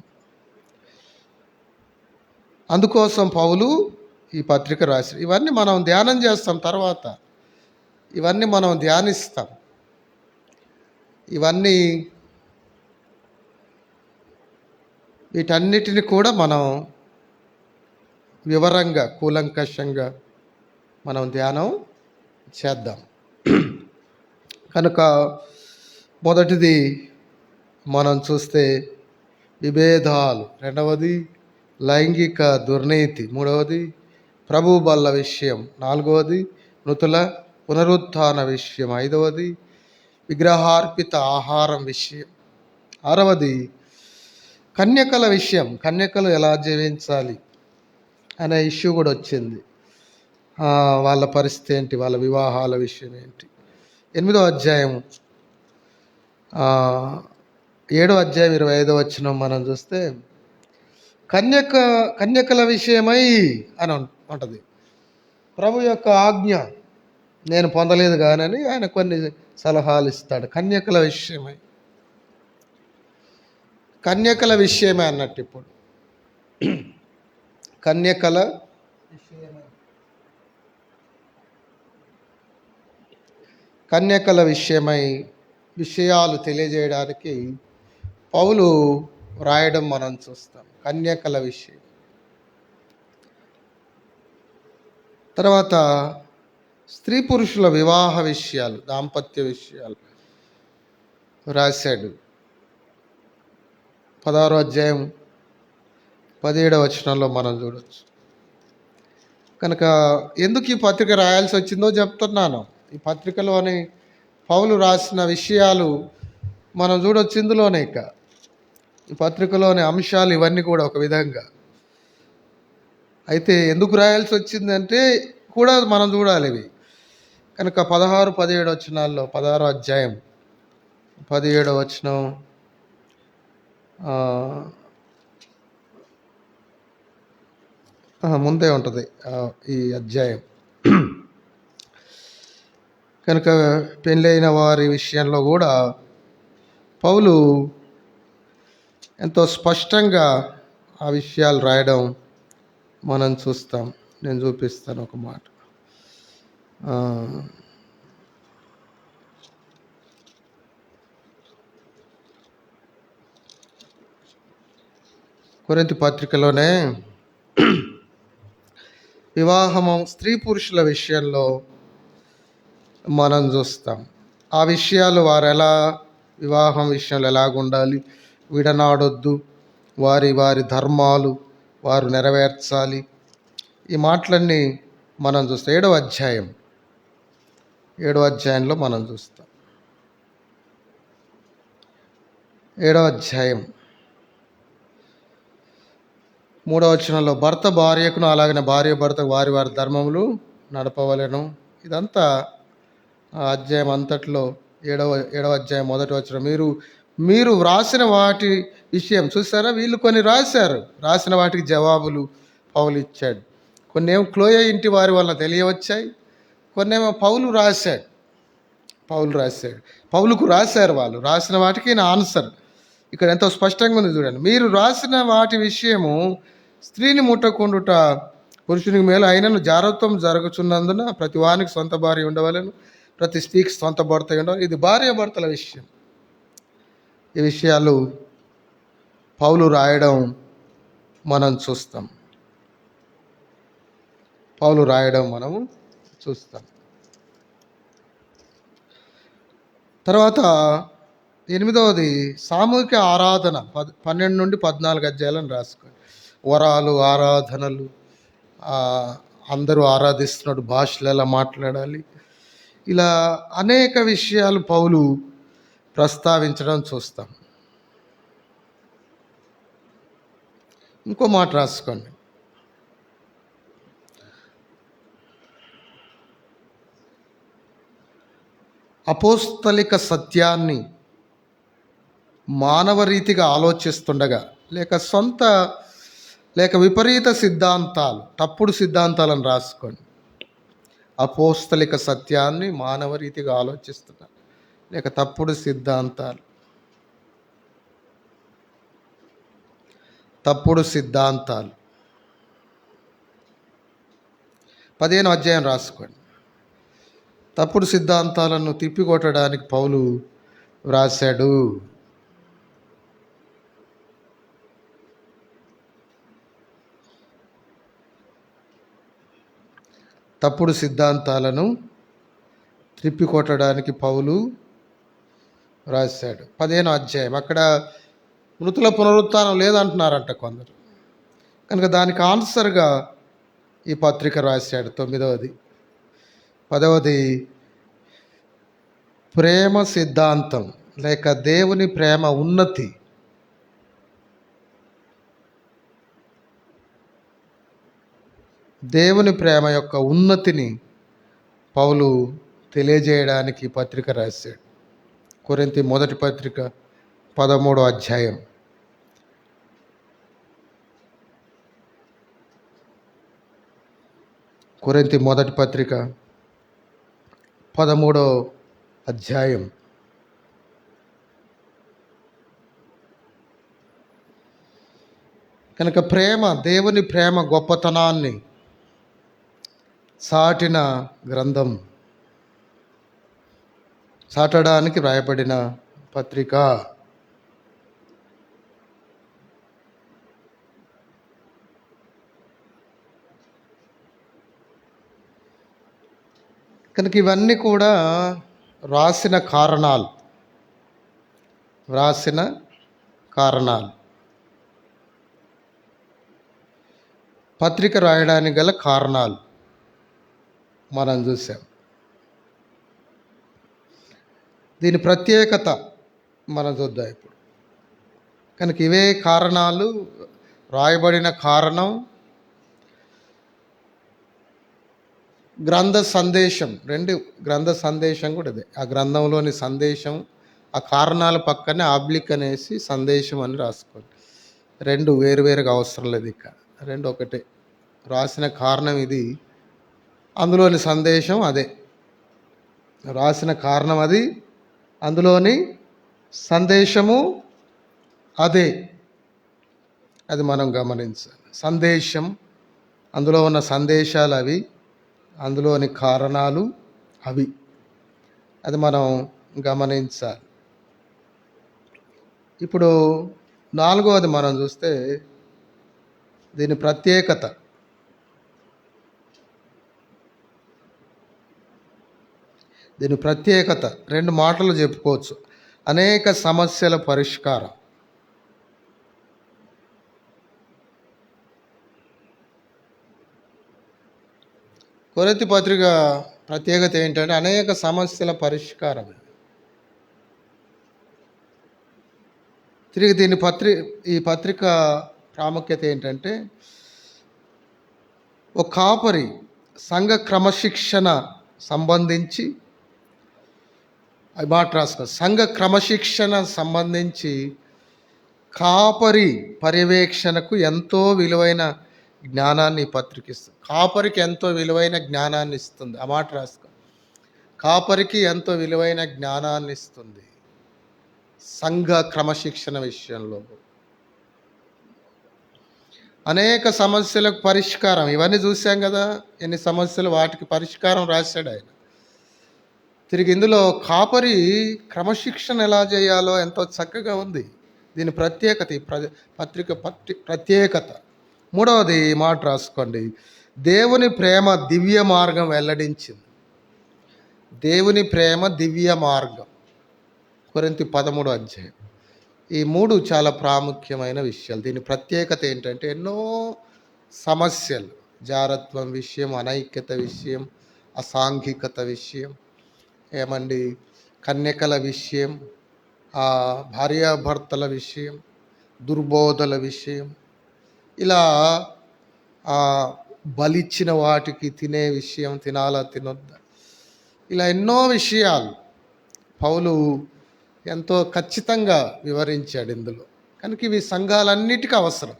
అందుకోసం పౌలు ఈ పత్రిక రాశాడు. ఇవన్నీ మనం ధ్యానం చేస్తాం, తర్వాత ఇవన్నీ మనం ధ్యానిస్తాం. వీటన్నిటిని కూడా మనం వివరంగా కూలంకషంగా మనం ధ్యానం చేద్దాం. కనుక మొదటిది మనం చూస్తే విభేదాలు, రెండవది లైంగిక దుర్నీతి, మూడవది ప్రభు బల్ల విషయం, నాలుగవది మృతుల పునరుత్థాన విషయం, ఐదవది విగ్రహార్పిత ఆహారం విషయం, ఆరవది కన్యకల విషయం, కన్యకలు ఎలా జీవించాలి అనే ఇష్యూ కూడా వచ్చింది. వాళ్ళ పరిస్థితి ఏంటి, వాళ్ళ వివాహాల విషయం ఏంటి. 8వ అధ్యాయం 7వ అధ్యాయం 25వ వచనం మనం చూస్తే కన్యకల విషయమై అని ఉంటుంది. ప్రభు యొక్క ఆజ్ఞ నేను పొందలేదు కానని ఆయన కొన్ని సలహాలు ఇస్తాడు. కన్యకల విషయమే అన్నట్టు. ఇప్పుడు కన్యకల విషయమై విషయాలు తెలియజేయడానికి పౌలు రాయడం మనం చూస్తాం. కన్యకల విషయం. తర్వాత స్త్రీ పురుషుల వివాహ విషయాలు, దాంపత్య విషయాలు రాశాడు. 16వ అధ్యాయం 17వ వచనంలో మనం చూడవచ్చు. కనుక ఎందుకు ఈ పత్రిక రాయాల్సి వచ్చిందో చెప్తున్నాను. ఈ పత్రికలోని పౌలు రాసిన విషయాలు మనం చూడవచ్చు ఇందులోనే. ఈ పత్రికలోని అంశాలు ఇవన్నీ కూడా ఒక విధంగా. అయితే ఎందుకు రాయాల్సి వచ్చిందంటే కూడా మనం చూడాలి ఇవి. కనుక 16, 17 వచనాల్లో, 16వ అధ్యాయం 17వ వచనం, ముందే ఉంటుంది ఈ అధ్యాయం. కనుక పెళ్ళైన వారి విషయంలో కూడా పౌలు ఎంతో స్పష్టంగా ఆ విషయాలు రాయడం మనం చూస్తాం. నేను చూపిస్తాను ఒక మాట. కొరింథీ పత్రికలోనే వివాహము స్త్రీ పురుషుల విషయంలో మనం చూస్తాం. ఆ విషయాలు వారు ఎలా వివాహం విషయంలో ఎలాగుండాలి, విడనాడొద్దు, వారి వారి ధర్మాలు వారు నెరవేర్చాలి, ఈ మాటలన్నీ మనం చూస్తాం. 7వ అధ్యాయంలో మనం చూస్తాం. 7వ అధ్యాయం 3వ వచనంలో భర్త భార్యకును అలాగనే భార్య భర్తకు వారి వారి ధర్మములు నడపవలెను. ఇదంతా అధ్యాయం అంతట్లో 7వ అధ్యాయం 1వ వచనం. మీరు వ్రాసిన వాటి విషయం చూసారా, వీళ్ళు కొన్ని రాసిన వాటికి జవాబులు పౌలు ఇచ్చాడు. కొన్ని ఏమో క్లోయ ఇంటి వారి వల్ల తెలియవచ్చాయి, కొన్ని ఏమో పౌలు రాశాడు. పౌలుకు రాశారు. వాళ్ళు రాసిన వాటికి నా ఆన్సర్ ఇక్కడ ఎంతో స్పష్టంగా ఉంది. చూడండి, మీరు రాసిన వాటి విషయము స్త్రీని ముట్టకుండుట పురుషునికి మేలు, అయినను జారత్వం జరుగుచున్నందున ప్రతి వానికి సొంత భార్య ఉండవలను, ప్రతి స్త్రీకి సొంత భర్త ఉండవాలి. ఇది భార్య భర్తల విషయం. ఈ విషయాలు పౌలు రాయడం మనం చూస్తాం. తర్వాత 8వది సామూహిక ఆరాధన. 12 నుండి 14 అధ్యాయాలను రాసుకోండి. వరాలు, ఆరాధనలు, అందరూ ఆరాధిస్తున్నట్టు భాషలు ఎలా మాట్లాడాలి, ఇలా అనేక విషయాలు పౌలు ప్రస్తావించడం చూస్తాం. ఇంకో మాట రాసుకోండి. అపోస్తలిక సత్యాన్ని మానవ రీతిగా ఆలోచిస్తుండగా లేక విపరీత సిద్ధాంతాలు, తప్పుడు సిద్ధాంతాలను రాసుకోండి. అపోస్తలిక సత్యాన్ని మానవ రీతిగా ఆలోచిస్తున్నారు, లేక తప్పుడు సిద్ధాంతాలు. 15వ అధ్యాయం రాసుకోండి. తప్పుడు సిద్ధాంతాలను తిప్పికొట్టడానికి పౌలు వ్రాశాడు. తప్పుడు సిద్ధాంతాలను త్రిప్పికొట్టడానికి పౌలు రాశాడు. 15వ అధ్యాయం. అక్కడ మృతుల పునరుత్థానం లేదంటున్నారంట కొందరు. కనుక దానికి ఆన్సర్గా ఈ పత్రిక రాశాడు. 9వది. 10వది ప్రేమ సిద్ధాంతం లేక దేవుని ప్రేమ ఉన్నతి. దేవుని ప్రేమ యొక్క ఉన్నతిని పౌలు తెలియజేయడానికి పత్రిక రాశాడు. కొరింథీ మొదటి పత్రిక 13వ అధ్యాయం. కొరింథీ మొదటి పత్రిక 13వ అధ్యాయం. కనుక దేవుని ప్రేమ గొప్పతనాన్ని చాటిన గ్రంథం, చాటడానికి వ్రాయబడిన పత్రిక. కనుక ఇవన్నీ కూడా వ్రాసిన కారణాలు, పత్రిక రాయడానికి గల కారణాలు మనం చూసాం. దీని ప్రత్యేకత మనం చూద్దాం ఇప్పుడు. కనుక ఇవే కారణాలు, రాయబడిన కారణం, గ్రంథ సందేశం. గ్రంథ సందేశం కూడా ఇదే. ఆ గ్రంథంలోని సందేశం, ఆ కారణాల పక్కనే ఆబ్లిక్ అనేసి సందేశం అని రాసుకోండి. రెండు వేరువేరుగా అవసరం లేదు. ఇక రెండు ఒకటే. రాసిన కారణం ఇది, అందులోని సందేశం అదే. రాసిన కారణం అది, అందులోని సందేశము అదే. అది మనం గమనించాలి. సందేశం, అందులో ఉన్న సందేశాలు అవి, అందులోని కారణాలు అవి. అది మనం గమనించాలి. ఇప్పుడు 4వది మనం చూస్తే దీని ప్రత్యేకత. దీని ప్రత్యేకత 2 మాటలు చెప్పుకోవచ్చు. అనేక సమస్యల పరిష్కారం. కొరింథీ పత్రిక ప్రత్యేకత ఏంటంటే అనేక సమస్యల పరిష్కారం. తిరిగి ఈ పత్రిక ప్రాముఖ్యత ఏంటంటే, ఒక కాపరి సంఘ క్రమశిక్షణ సంబంధించి, మాట రాసుకో, సంఘ క్రమశిక్షణ సంబంధించి కాపరి పర్యవేక్షణకు ఎంతో విలువైన జ్ఞానాన్ని పత్రిక ఇస్తుంది. కాపరికి ఎంతో విలువైన జ్ఞానాన్ని ఇస్తుంది. ఆ మాట రాసుకో. కాపరికి ఎంతో విలువైన జ్ఞానాన్ని ఇస్తుంది సంఘ క్రమశిక్షణ విషయంలో. అనేక సమస్యలకు పరిష్కారం, ఇవన్నీ చూసాం కదా, ఎన్ని సమస్యలు, వాటికి పరిష్కారం రాశాడు ఆయన. తిరిగి ఇందులో కాపరి క్రమశిక్షణ ఎలా చేయాలో ఎంతో చక్కగా ఉంది. దీని ప్రత్యేకత, ఈ పత్రిక ప్రత్యేకత. 3వది మాట రాసుకోండి. దేవుని ప్రేమ దివ్య మార్గం వెల్లడించింది. దేవుని ప్రేమ దివ్య మార్గం, కొరింథీ 13వ అధ్యాయం. ఈ 3 చాలా ప్రాముఖ్యమైన విషయాలు. దీని ప్రత్యేకత ఏంటంటే, ఎన్నో సమస్యలు, జారత్వం విషయం, అనైక్యత విషయం, అసాంఘికత విషయం, ఏమండి, కన్యకల విషయం, భార్యాభర్తల విషయం, దుర్బోధల విషయం, ఇలా బలిచ్చిన వాటికి తినే విషయం, తినాలా తినొద్దా, ఇలా ఎన్నో విషయాలు పౌలు ఎంతో ఖచ్చితంగా వివరించాడు ఇందులో. కనుక ఇవి సంఘాలన్నిటికీ అవసరం.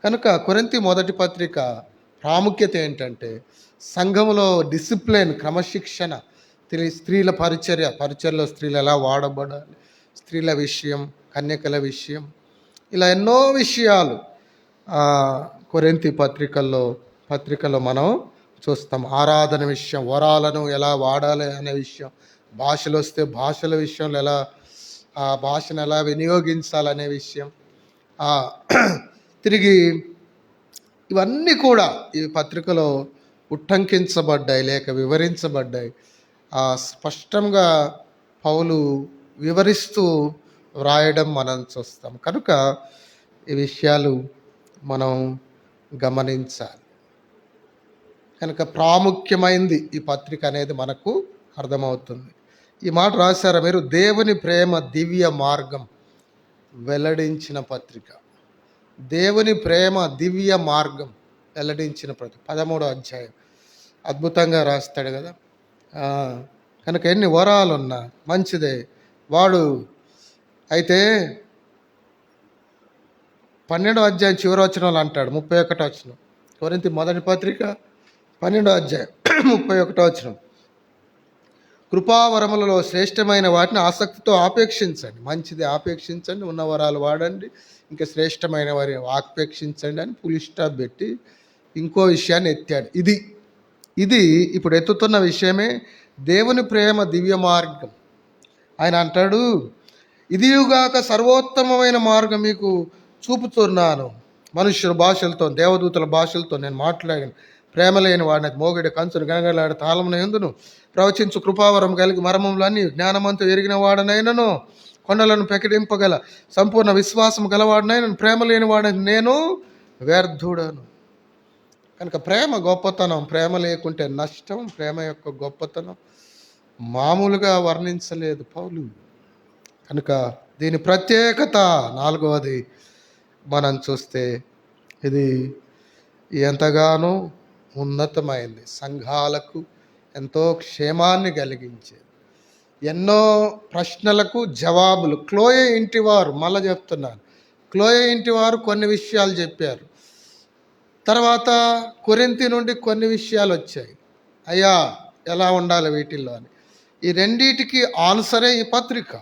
కనుక కొరింథీ మొదటి పత్రిక ప్రాముఖ్యత ఏంటంటే, సంఘంలో డిసిప్లిన్, క్రమశిక్షణ, స్త్రీల పరిచర్యలో స్త్రీలు ఎలా వాడబడాలి, స్త్రీల విషయం, కన్యకల విషయం, ఇలా ఎన్నో విషయాలు కొరింథీ పత్రికలో మనం చూస్తాం. ఆరాధన విషయం, వరాలను ఎలా వాడాలి అనే విషయం, భాషలు వస్తే భాషల విషయంలో ఎలా, ఆ భాషను ఎలా వినియోగించాలనే విషయం, తిరిగి ఇవన్నీ కూడా ఈ పత్రికలో ఉట్టంకించబడ్డాయి, లేక వివరించబడ్డాయి. స్పష్టంగా పౌలు వివరిస్తూ వ్రాయడం మనం చూస్తాం. కనుక ఈ విషయాలు మనం గమనించాలి. కనుక ప్రాముఖ్యమైంది ఈ పత్రిక అనేది మనకు అర్థమవుతుంది. ఈ మాట రాశారా మీరు? దేవుని ప్రేమ దివ్య మార్గం వెల్లడించిన పత్రిక. దేవుని ప్రేమ దివ్య మార్గం వెల్లడించిన పత్రిక, 13వ అధ్యాయం. అద్భుతంగా రాస్తాడు కదా. కనుక ఎన్ని వరాలున్నా మంచిదే. వాడు అయితే 12వ అధ్యాయం చివరి వచనంలో అంటాడు, 31వ వచనం, కొరింథీ మొదటి పత్రిక 12వ అధ్యాయం 31వ వచనం, కృపావరములలో శ్రేష్టమైన వాటిని ఆసక్తితో ఆపేక్షించండి. మంచిది ఆపేక్షించండి, ఉన్న వరాలు వాడండి, ఇంకా శ్రేష్టమైన వారి ఆపేక్షించండి అని ఫుల్ స్టాప్ పెట్టి ఇంకో విషయాన్ని ఎత్తాడు. ఇది ఇప్పుడు ఎత్తుతున్న విషయమే దేవుని ప్రేమ దివ్య మార్గం. ఆయన అంటాడు, ఇదియుగాక సర్వోత్తమమైన మార్గం మీకు చూపుతున్నాను. మనుష్యుల భాషలతో, దేవదూతల భాషలతో నేను మాట్లాడాను. ప్రేమ లేని వాడిని మోగిడి కంచును గనగలాడి తాళమున ఎందును ప్రవచించు కృపావరం కలిగి మర్మములన్నీ జ్ఞానమంతా ఎరిగిన వాడనైనను కొండలను పెకిడింపగల సంపూర్ణ విశ్వాసం గలవాడినైనను ప్రేమ లేని వాడిని నేను వ్యర్థుడను. కనుక ప్రేమ గొప్పతనం, ప్రేమ లేకుంటే నష్టం. ప్రేమ యొక్క గొప్పతనం మామూలుగా వర్ణించలేదు పౌలు. కనుక దీని ప్రత్యేకత 4వది మనం చూస్తే ఇది ఎంతగానో ఉన్నతమైంది, సంఘాలకు ఎంతో క్షేమాన్ని కలిగించేది. ఎన్నో ప్రశ్నలకు జవాబులు. క్లోయే ఇంటివారు, మళ్ళీ చెప్తున్నాను, క్లోయే ఇంటివారు కొన్ని విషయాలు చెప్పారు. తర్వాత కొరింథీ నుండి కొన్ని విషయాలు వచ్చాయి. అయ్యా ఎలా ఉండాలి వీటిల్లో అని. ఈ రెండిటికి ఆన్సరే ఈ పత్రిక.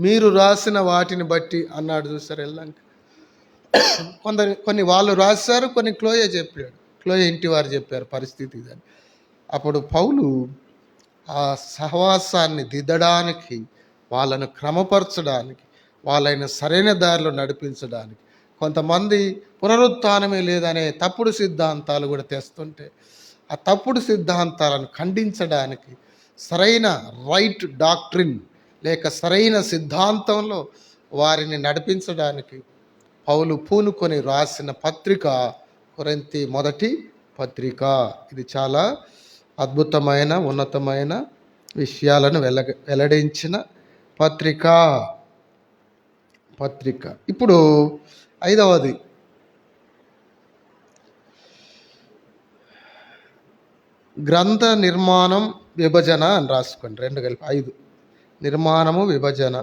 మీరు రాసిన వాటిని బట్టి అన్నాడు చూసారు వెళ్ళాక. కొన్ని వాళ్ళు రాశారు, కొన్ని క్లోయే చెప్పాడు, క్లోయే ఇంటి వారు చెప్పారు పరిస్థితి ఇదని. అప్పుడు పౌలు ఆ సహవాసాన్ని దిద్దడానికి, వాళ్ళను క్రమపరచడానికి, వాళ్ళని సరైన దారిలో నడిపించడానికి, కొంతమంది పునరుత్థానమే లేదనే తప్పుడు సిద్ధాంతాలు కూడా తెస్తుంటే ఆ తప్పుడు సిద్ధాంతాలను ఖండించడానికి, సరైన రైట్ డాక్ట్రిన్ లేక సరైన సిద్ధాంతంలో వారిని నడిపించడానికి పౌలు పూనుకొని రాసిన పత్రిక కొరింథీ మొదటి పత్రిక. ఇది చాలా అద్భుతమైన ఉన్నతమైన విషయాలను వెల్లడించిన పత్రిక. ఇప్పుడు 5వది, గ్రంథ నిర్మాణం విభజన అని రాసుకోండి, 2 కలిపి 5. నిర్మాణము విభజన.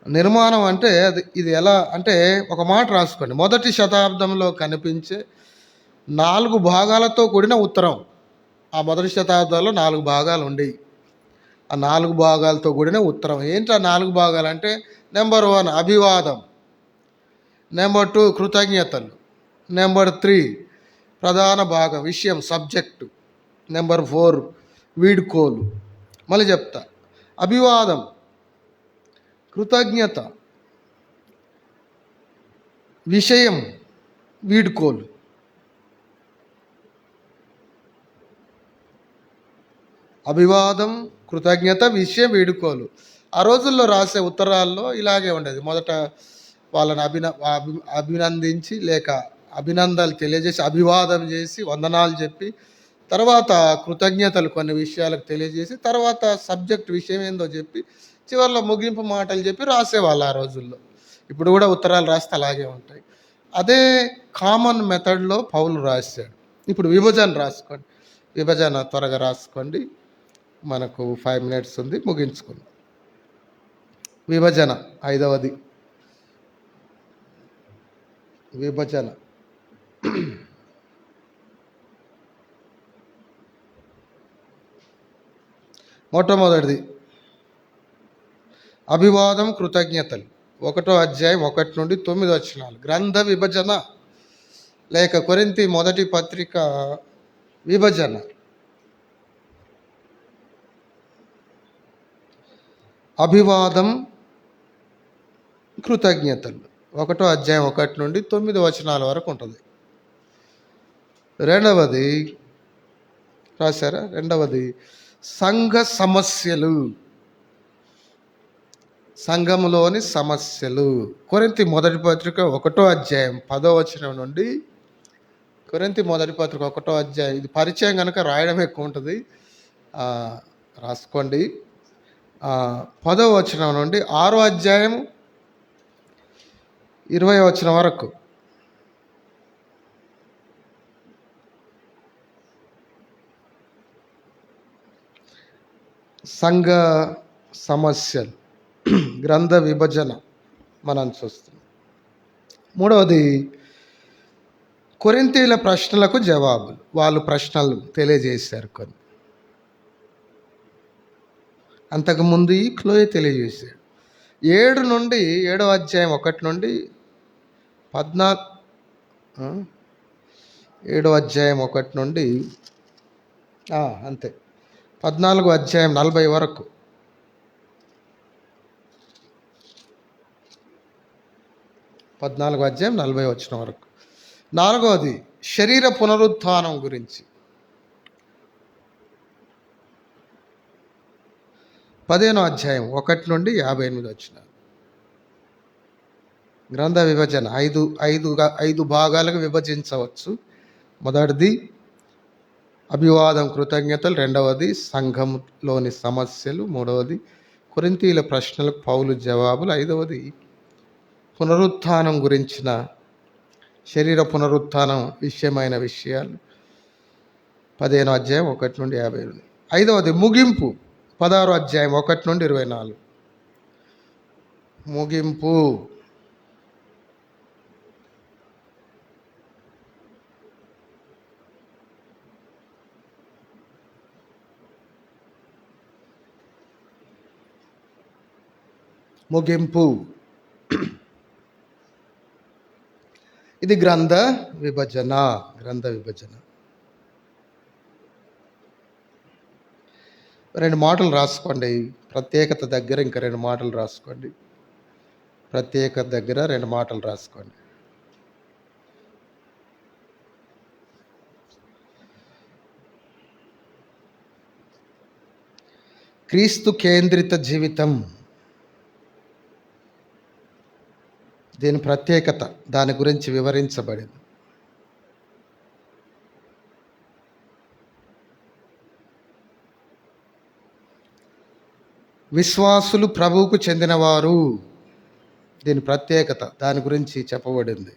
నిర్మాణం అంటే ఇది ఎలా అంటే, ఒక మాట రాసుకోండి, మొదటి శతాబ్దంలో కనిపించే 4 భాగాలతో కూడిన ఉత్తరం. ఆ మొదటి శతాబ్దంలో 4 భాగాలు ఉండేవి. ఆ 4 భాగాలతో కూడిన ఉత్తరం. ఏంటి ఆ 4 భాగాలు అంటే, నెంబర్ 1 అభివాదం, నెంబర్ 2 కృతజ్ఞతలు, నెంబర్ 3 ప్రధాన భాగం విషయం సబ్జెక్టు, నెంబర్ 4 వీడ్కోలు. మళ్ళీ చెప్తా, అభివాదం, కృతజ్ఞత, విషయం, వీడ్కోలు. అభివాదం, కృతజ్ఞత, విషయం, వీడుకోలు. ఆ రోజుల్లో రాసే ఉత్తరాల్లో ఇలాగే ఉండేది. మొదట వాళ్ళని అభినందించి లేక అభినందనలు తెలియజేసి, అభివాదం చేసి, వందనాలు చెప్పి, తర్వాత కృతజ్ఞతలు కొన్ని విషయాలకు తెలియజేసి, తర్వాత సబ్జెక్ట్ విషయం ఏందో చెప్పి, చివరిలో ముగింపు మాటలు చెప్పి రాసేవాళ్ళు ఆ రోజుల్లో. ఇప్పుడు కూడా ఉత్తరాలు రాస్తే అలాగే ఉంటాయి. అదే కామన్ మెథడ్లో పౌలు రాశాడు. ఇప్పుడు విభజన రాసుకోండి, విభజన త్వరగా రాసుకోండి, మనకు 5 minutes ఉంది, ముగించుకుందాం. విభజన 5వది, విభజన. మొట్టమొదటిది అభివాదం, కృతజ్ఞతలు. 1వ అధ్యాయం 1 నుండి 9 వచనాలు. గ్రంథ విభజన లేక కొరింథీ మొదటి పత్రిక విభజన. అభివాదం, కృతజ్ఞతలు 1వ అధ్యాయం 1 నుండి 9 వచనాల వరకు ఉంటుంది. రెండవది రాశారా? రెండవది సంఘ సమస్యలు, సంఘములోని సమస్యలు. కొరింథీ మొదటి పత్రిక 1వ అధ్యాయం 10వ వచనం నుండి, కొరింథీ మొదటి పత్రిక 1వ అధ్యాయం, ఇది పరిచయం కనుక రాయడం ఎక్కువ ఉంటుంది, రాసుకోండి. 10వ వచనం నుండి 6వ అధ్యాయం 20వ వచనం వరకు. సంఘ సమస్యలు, గ్రంథ విభజన మనం చూస్తాం. మూడవది కొరింథీల ప్రశ్నలకు జవాబులు. వాళ్ళు ప్రశ్నలు తెలియజేశారు కొన్ని, అంతకుముందు ఈ క్లోయే తెలియజేశాడు. 7వ అధ్యాయం 1 నుండి 7వ అధ్యాయం 1 నుండి అంతే 14వ అధ్యాయం 40 వరకు. అధ్యాయం 40 వచనం వరకు. 4వది శరీర పునరుత్థానం గురించి. 15వ అధ్యాయం 1 నుండి 58 వచనాలు. గ్రంథ విభజన 5 భాగాలకు విభజించవచ్చు. మొదటిది అభివాదం, కృతజ్ఞతలు. రెండవది సంఘంలోని సమస్యలు. మూడవది కొరింథీల ప్రశ్నలకు పౌలు జవాబులు. 5వది పునరుత్థానం గురించిన శరీర పునరుత్థానం విషయమైన విషయాలు 15వ అధ్యాయం 1 నుండి 58. 5వది ముగింపు 16వ అధ్యాయం 1 నుండి 24. ముగింపు. ముగింపు. ఇది గ్రంథ విభజన. 2 మాటలు రాసుకోండి. ప్రత్యేకత దగ్గర ఇంకా 2 మాటలు రాసుకోండి. ప్రత్యేకత దగ్గర 2 మాటలు రాసుకోండి. క్రీస్తు కేంద్రిత జీవితం, దీని ప్రత్యేకత, దాని గురించి వివరించబడింది. విశ్వాసులు ప్రభువుకు చెందినవారు, దీని ప్రత్యేకత, దాని గురించి చెప్పబడింది.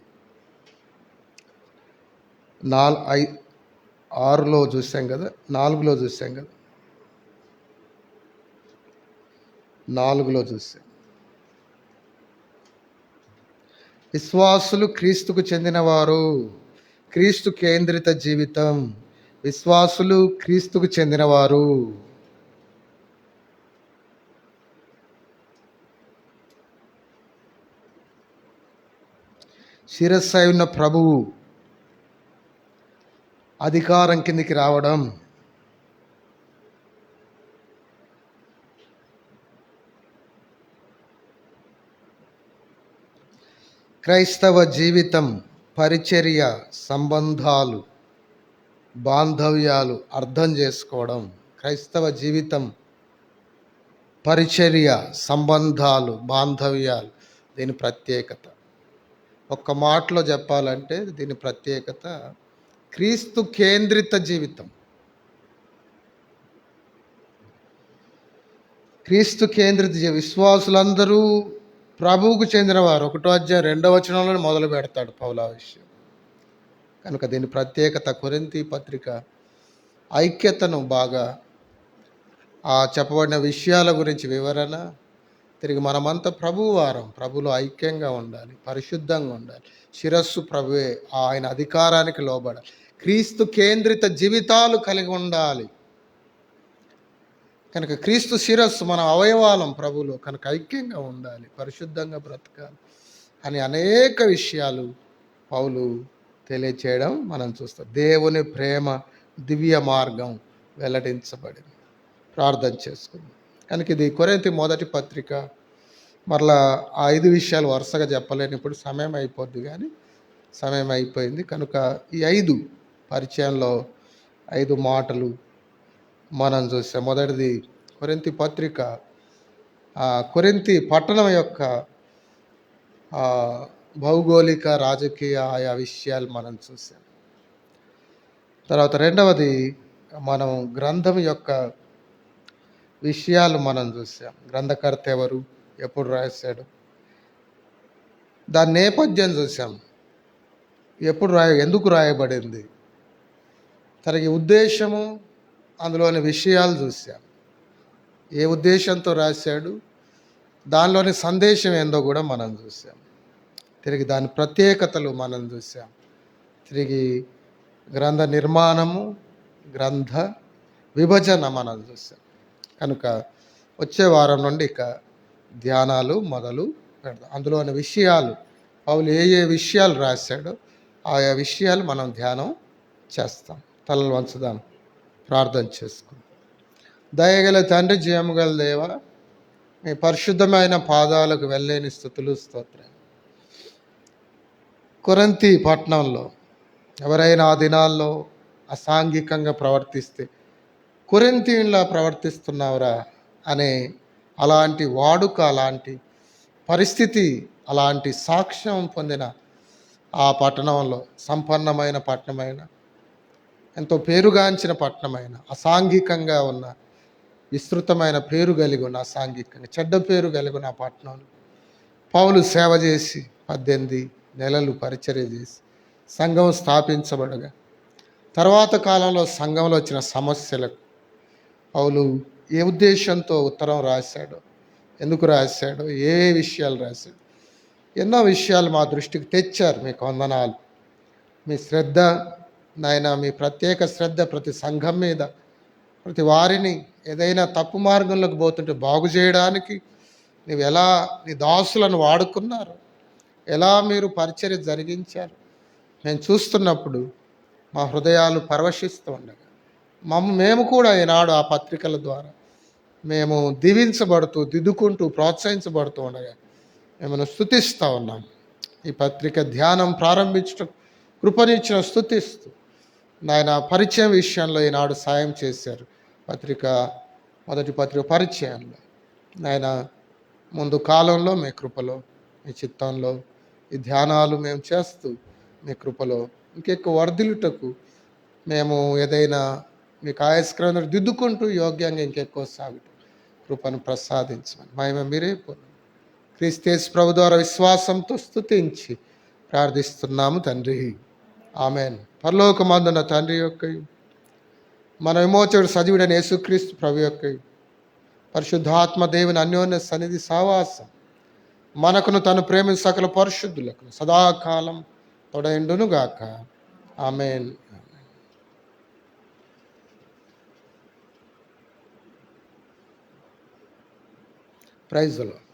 6లో చూసాం కదా, 4లో చూసాం కదా, 4లో చూసాం. విశ్వాసులు క్రీస్తుకు చెందినవారు, క్రీస్తు కేంద్రిత జీవితం, విశ్వాసులు క్రీస్తుకు చెందినవారు. శిరస్సై ఉన్న ప్రభువు అధికారం కిందికి రావడం, క్రైస్తవ జీవితం, పరిచర్య, సంబంధాలు, బాంధవ్యాలు అర్థం చేసుకోవడం. క్రైస్తవ జీవితం, పరిచర్య, సంబంధాలు, బాంధవ్యాలు, దీని ప్రత్యేకత. ఒక్క మాటలో చెప్పాలంటే దీని ప్రత్యేకత క్రీస్తు కేంద్రిత జీవితం. క్రీస్తు కేంద్రిత విశ్వాసులందరూ ప్రభువుకు చెందినవారు. 1వ అధ్యాయం 2వ వచనంలో మొదలు పెడతాడు పౌలు ఆ విషయం. కనుక దీని ప్రత్యేకత, కొరింథీ పత్రిక ఐక్యతను బాగా చెప్పబడిన విషయాల గురించి వివరణ. తిరిగి మనమంతా ప్రభువు వారం, ప్రభులో ఐక్యంగా ఉండాలి, పరిశుద్ధంగా ఉండాలి. శిరస్సు ప్రభువే, ఆయన అధికారానికి లోబడాలి. క్రీస్తు కేంద్రిత జీవితాలు కలిగి ఉండాలి. కనుక క్రీస్తు శిరస్సు, మన అవయవాలం ప్రభులో, కనుక ఐక్యంగా ఉండాలి, పరిశుద్ధంగా బ్రతకాలి అని అనేక విషయాలు పౌలు తెలియచేయడం మనం చూస్తాం. దేవుని ప్రేమ దివ్య మార్గం వెల్లడించబడింది. ప్రార్థన చేసుకుందాం. కనుక ఇది కొరింథీ మొదటి పత్రిక. మరలా ఆ 5 విషయాలు వరుసగా చెప్పలేని, ఇప్పుడు సమయం అయిపోద్ది, కానీ సమయం అయిపోయింది. కనుక ఈ 5 పరిచయంలో 5 మాటలు మనం చూసాం. మొదటిది కొరింథీ పత్రిక, కొరింథీ పట్టణం యొక్క భౌగోళిక, రాజకీయ ఆయా విషయాలు మనం చూసాం. తర్వాత 2వది మనం గ్రంథం యొక్క విషయాలు మనం చూసాం. గ్రంథకర్త ఎవరు, ఎప్పుడు రాశాడు, దాని నేపథ్యం చూసాం. ఎందుకు రాయబడింది, తనకి ఉద్దేశము, అందులోని విషయాలు చూసాం. ఏ ఉద్దేశంతో రాశాడు, దానిలోని సందేశం ఏందో కూడా మనం చూసాం. తిరిగి దాని ప్రత్యేకతలు మనం చూసాం. తిరిగి గ్రంథ నిర్మాణము, గ్రంథ విభజన మనం చూసాం. కనుక వచ్చే వారం నుండి ఇక ధ్యానాలు మొదలు పెడదాం. అందులోని విషయాలు, పౌలు ఏ విషయాలు రాశాడో ఆయా విషయాలు మనం ధ్యానం చేస్తాం. తలలు వంచుదాం, ప్రార్థన చేసుకుందాం. దయగల తండ్రి, జయముగల దేవ, మీ పరిశుద్ధమైన పాదాలకు వెళ్ళలేని స్తుతులు, స్తోత్రాలు. కొరింథీ పట్టణంలో ఎవరైనా ఆ దినాల్లో అసాంఘికంగా ప్రవర్తిస్తే, కొరింథీయుల్లా ప్రవర్తిస్తున్నావురా అనే అలాంటి వాడుక, అలాంటి పరిస్థితి, అలాంటి సాక్ష్యం పొందిన ఆ పట్టణంలో, సంపన్నమైన పట్టణమైన, ఎంతో పేరుగాంచిన పట్టణమైన, అసాంఘికంగా ఉన్న, విస్తృతమైన పేరు కలిగి ఉన్న, అసాంఘికంగా చెడ్డ పేరు కలిగి ఉన్న పట్టణంలో పౌలు సేవ చేసి 18 నెలలు పరిచర్య చేసి సంఘం స్థాపించబడగా తర్వాత కాలంలో సంఘంలో వచ్చిన సమస్యలకు పౌలు ఏ ఉద్దేశంతో ఉత్తరం రాశాడో, ఎందుకు రాశాడో, ఏ విషయాలు రాశాడు, ఎన్నో విషయాలు మా దృష్టికి తెచ్చారు. మీకు వందనాలు. మీ శ్రద్ధ నాయన, మీ ప్రత్యేక శ్రద్ధ ప్రతి సంఘం మీద, ప్రతి వారిని ఏదైనా తప్పు మార్గంలోకి పోతుంటే బాగు చేయడానికి నీవు ఎలా నీ దాసులను వాడుకున్నారు, ఎలా మీరు పరిచర్య జరిగించారు మేము చూస్తున్నప్పుడు మా హృదయాలు పరవశిస్తూ ఉండగా మేము కూడా ఈనాడు ఆ పత్రికల ద్వారా మేము దీవించబడుతూ, దిద్దుకుంటూ, ప్రోత్సహించబడుతూ ఉండగా మిమ్మల్ని స్తుతిస్తూ ఉన్నాం. ఈ పత్రిక ధ్యానం ప్రారంభించడం కృపనిచ్చిన స్తుతిస్తూ నాయన పరిచయం విషయంలో ఈనాడు సాయం చేశారు. మొదటి పత్రిక పరిచయంలో నాయన ముందు కాలంలో మీ కృపలో, మీ చిత్తంలో ఈ ధ్యానాలు మేము చేస్తూ మీ కృపలో ఇంకెక్కువ వర్ధిల్లుటకు మేము ఏదైనా మీకు ఆయస్కరణ దిద్దుకుంటూ యోగ్యంగా ఇంకెక్కువ సాగుటం కృపను ప్రసాదించమని మహిమ మీరే పొంది క్రీస్తు ప్రభు ద్వారా విశ్వాసంతో స్తుతించి ప్రార్థిస్తున్నాము తండ్రి. ఆమెన్. పరలోకమందున్న తండ్రి యొక్క మన విమోచకుడు సజీవుడైన యేసుక్రీస్తు ప్రభు యొక్క పరిశుద్ధాత్మ దేవుని అన్యోన్య సన్నిధి సావాసం మనకును తను ప్రేమ సకల పరిశుద్ధులకు సదాకాలం తొడైండునుగాక. ఆమెన్. Praise the lord.